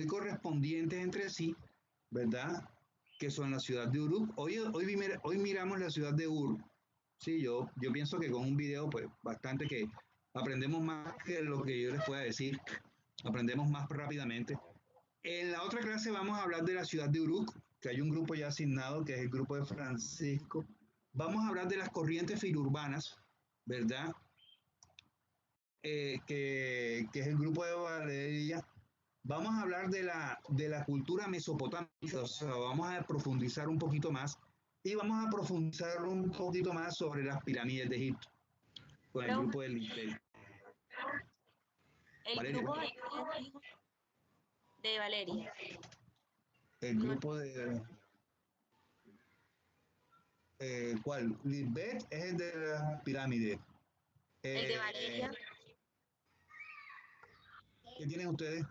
correspondientes entre sí, ¿verdad? Que son la ciudad de Uruk. Hoy miramos la ciudad de Uruk. Sí, yo pienso que con un video, pues, bastante que aprendemos más que lo que yo les pueda decir. Aprendemos más rápidamente. En la otra clase vamos a hablar de la ciudad de Uruk, que hay un grupo ya asignado, que es el grupo de Francisco. Vamos a hablar de las corrientes filurbanas, ¿verdad? que es el grupo de Valeria, vamos a hablar de la cultura mesopotámica, o sea, vamos a profundizar un poquito más y vamos a profundizar un poquito más sobre las pirámides de Egipto, con el grupo del Libbet. El Valeria. grupo de Valeria. El grupo de... ¿cuál? Libbet es el de las pirámides. El de Valeria. ¿Qué tienen ustedes?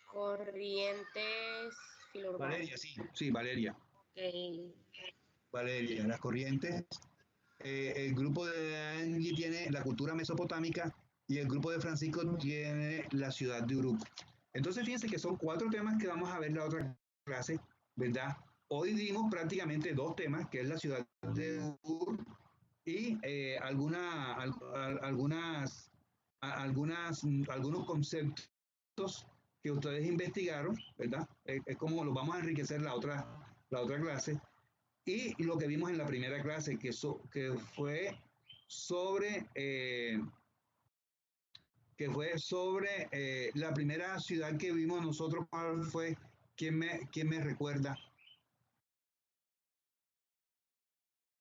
Corrientes filurbanas. Valeria, sí, Valeria. Okay. Valeria, las corrientes. El grupo de Angie tiene la cultura mesopotámica y el grupo de Francisco tiene la ciudad de Uruk. Entonces, fíjense que son 4 temas que vamos a ver en la otra clase, ¿verdad? Hoy dimos prácticamente 2 temas, que es la ciudad de Uruk y algunos conceptos que ustedes investigaron, ¿verdad? Es como lo vamos a enriquecer la otra clase. Y lo que vimos en la primera clase, que fue sobre la primera ciudad que vimos nosotros. ¿Cuál fue? ¿Quién me recuerda?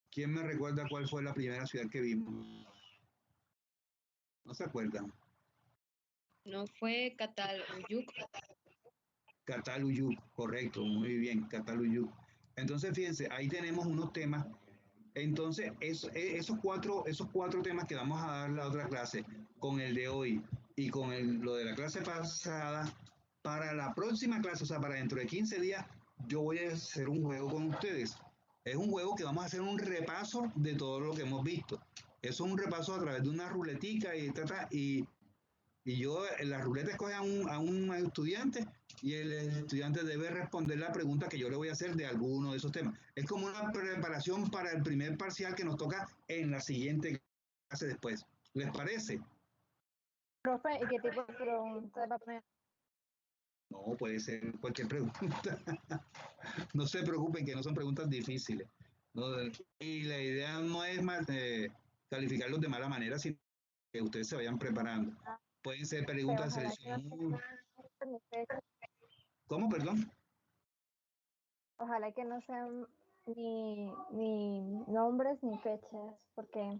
¿Quién me recuerda cuál fue la primera ciudad que vimos? ¿No se acuerdan? ¿No fue Cataluyuk? Cataluyuk, correcto, muy bien, Cataluyuk. Entonces, fíjense, ahí tenemos unos temas. Entonces, esos cuatro temas que vamos a dar la otra clase, con el de hoy y con lo de la clase pasada, para la próxima clase, o sea, para dentro de 15 días, yo voy a hacer un juego con ustedes. Es un juego que vamos a hacer un repaso de todo lo que hemos visto. Eso es un repaso a través de una ruletica y yo en la ruleta escoge a un estudiante y el estudiante debe responder la pregunta que yo le voy a hacer de alguno de esos temas. Es como una preparación para el primer parcial que nos toca en la siguiente clase después. ¿Les parece? Profe, ¿y qué tipo de preguntas va a poner? No, puede ser cualquier pregunta. No se preocupen que no son preguntas difíciles. ¿No? Y la idea no es calificarlos de mala manera, sino que ustedes se vayan preparando. Pueden ser preguntas de selección. ¿Cómo, perdón? Ojalá que no sean ni nombres ni fechas, porque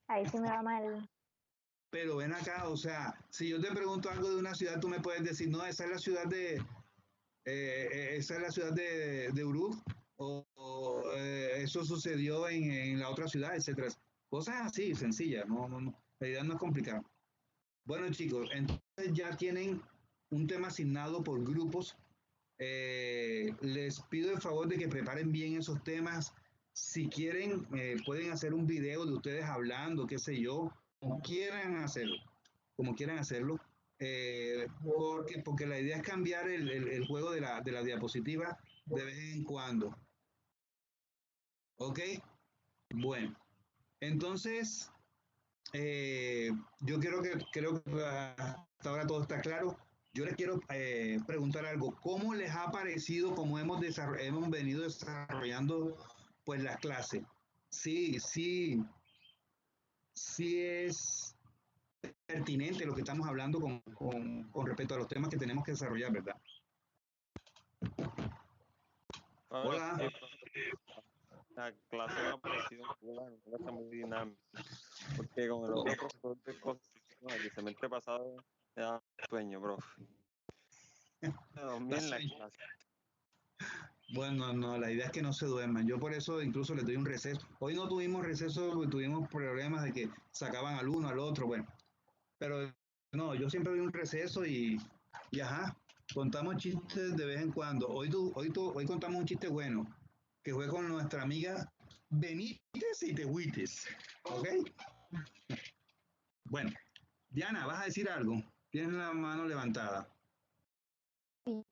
ahí sí me va mal. Pero ven acá, o sea, si yo te pregunto algo de una ciudad, tú me puedes decir, no, esa es la ciudad de Uruk, o eso sucedió en la otra ciudad, etcétera. Cosas así, sencillas, no, la idea no es complicada. Bueno, chicos, entonces ya tienen un tema asignado por grupos. Les pido el favor de que preparen bien esos temas. Si quieren, pueden hacer un video de ustedes hablando, qué sé yo, como quieran hacerlo. Porque la idea es cambiar el juego de la diapositiva de vez en cuando. ¿Ok? Bueno, entonces, yo creo que hasta ahora todo está claro. Yo les quiero preguntar algo. ¿Cómo les ha parecido cómo hemos venido desarrollando pues las clases? Sí es pertinente lo que estamos hablando con respecto a los temas que tenemos que desarrollar, ¿verdad? Hola. La clase me ha parecido una clase muy dinámica, porque con el otro profesor de construcción, el semestre pasado, me daba sueño, profe. Me dormí en la clase. Bueno, no, la idea es que no se duerman. Yo por eso incluso les doy un receso. Hoy no tuvimos receso porque tuvimos problemas de que sacaban al uno, al otro, bueno. Pero no, yo siempre doy un receso y ajá, contamos chistes de vez en cuando. Hoy contamos un chiste bueno, que fue con nuestra amiga Benítez y Tehuites. ¿Ok? Bueno, Diana, ¿vas a decir algo? Tienes la mano levantada. Sí.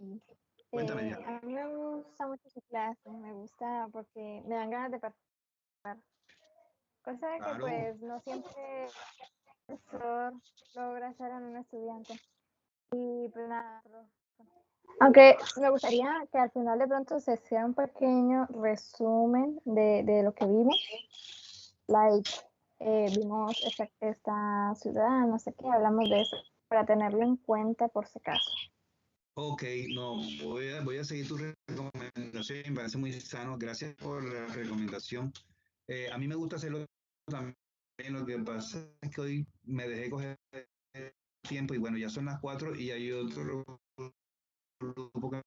Cuéntame, Diana. A mí me gusta mucho su clase, me gusta porque me dan ganas de participar. Cosa que Claro. pues no siempre el profesor logra hacer en un estudiante. Y pues nada, aunque me gustaría que al final de pronto se hiciera un pequeño resumen de lo que vimos. Like, vimos esta ciudad, no sé qué, hablamos de eso, para tenerlo en cuenta por si acaso. Ok, no, voy a seguir tu recomendación, me parece muy sano, gracias por la recomendación. A mí me gusta hacerlo también, lo que pasa es que hoy me dejé coger tiempo y bueno, ya son las 4 y hay otro grupo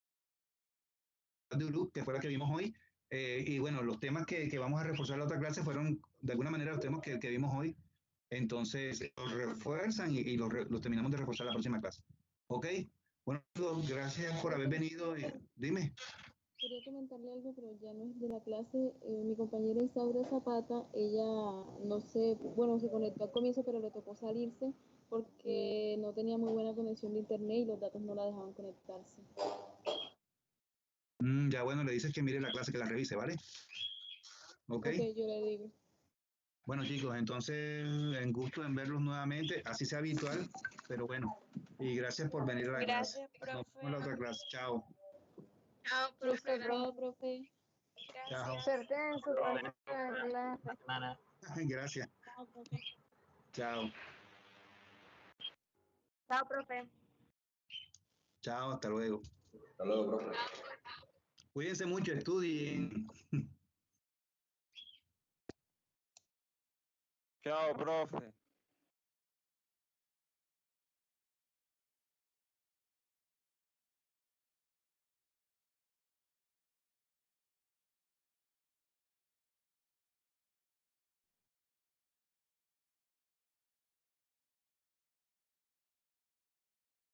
de Ulu, que fue la que vimos hoy. Y bueno, los temas que vamos a reforzar en la otra clase fueron de alguna manera los temas que vimos hoy. Entonces, los refuerzan y los terminamos de reforzar la próxima clase. ¿Ok? Bueno, chicos, gracias por haber venido. Dime. Quería comentarle algo, pero ya no es de la clase. Mi compañera Isaura Zapata, ella no sé, bueno, se conectó al comienzo, pero le tocó salirse porque no tenía muy buena conexión de internet y los datos no la dejaban conectarse. Ya bueno, le dices que mire la clase, que la revise, ¿vale? ¿Ok? Ok, yo le digo. Bueno, chicos, entonces, en gusto en verlos nuevamente, así sea habitual, pero bueno, y gracias por venir a la clase. Gracias, Nos vemos profe. en la otra clase. Chao. Chao, Listo, profe. Chao, profe. Chao. Gracias. Suerte en su próxima clase. Semana. Gracias. Chao, profe. Chao. Chao, profe. Chao, hasta luego. Hasta luego, profe. Cuídense mucho, estudien. Chao, profe.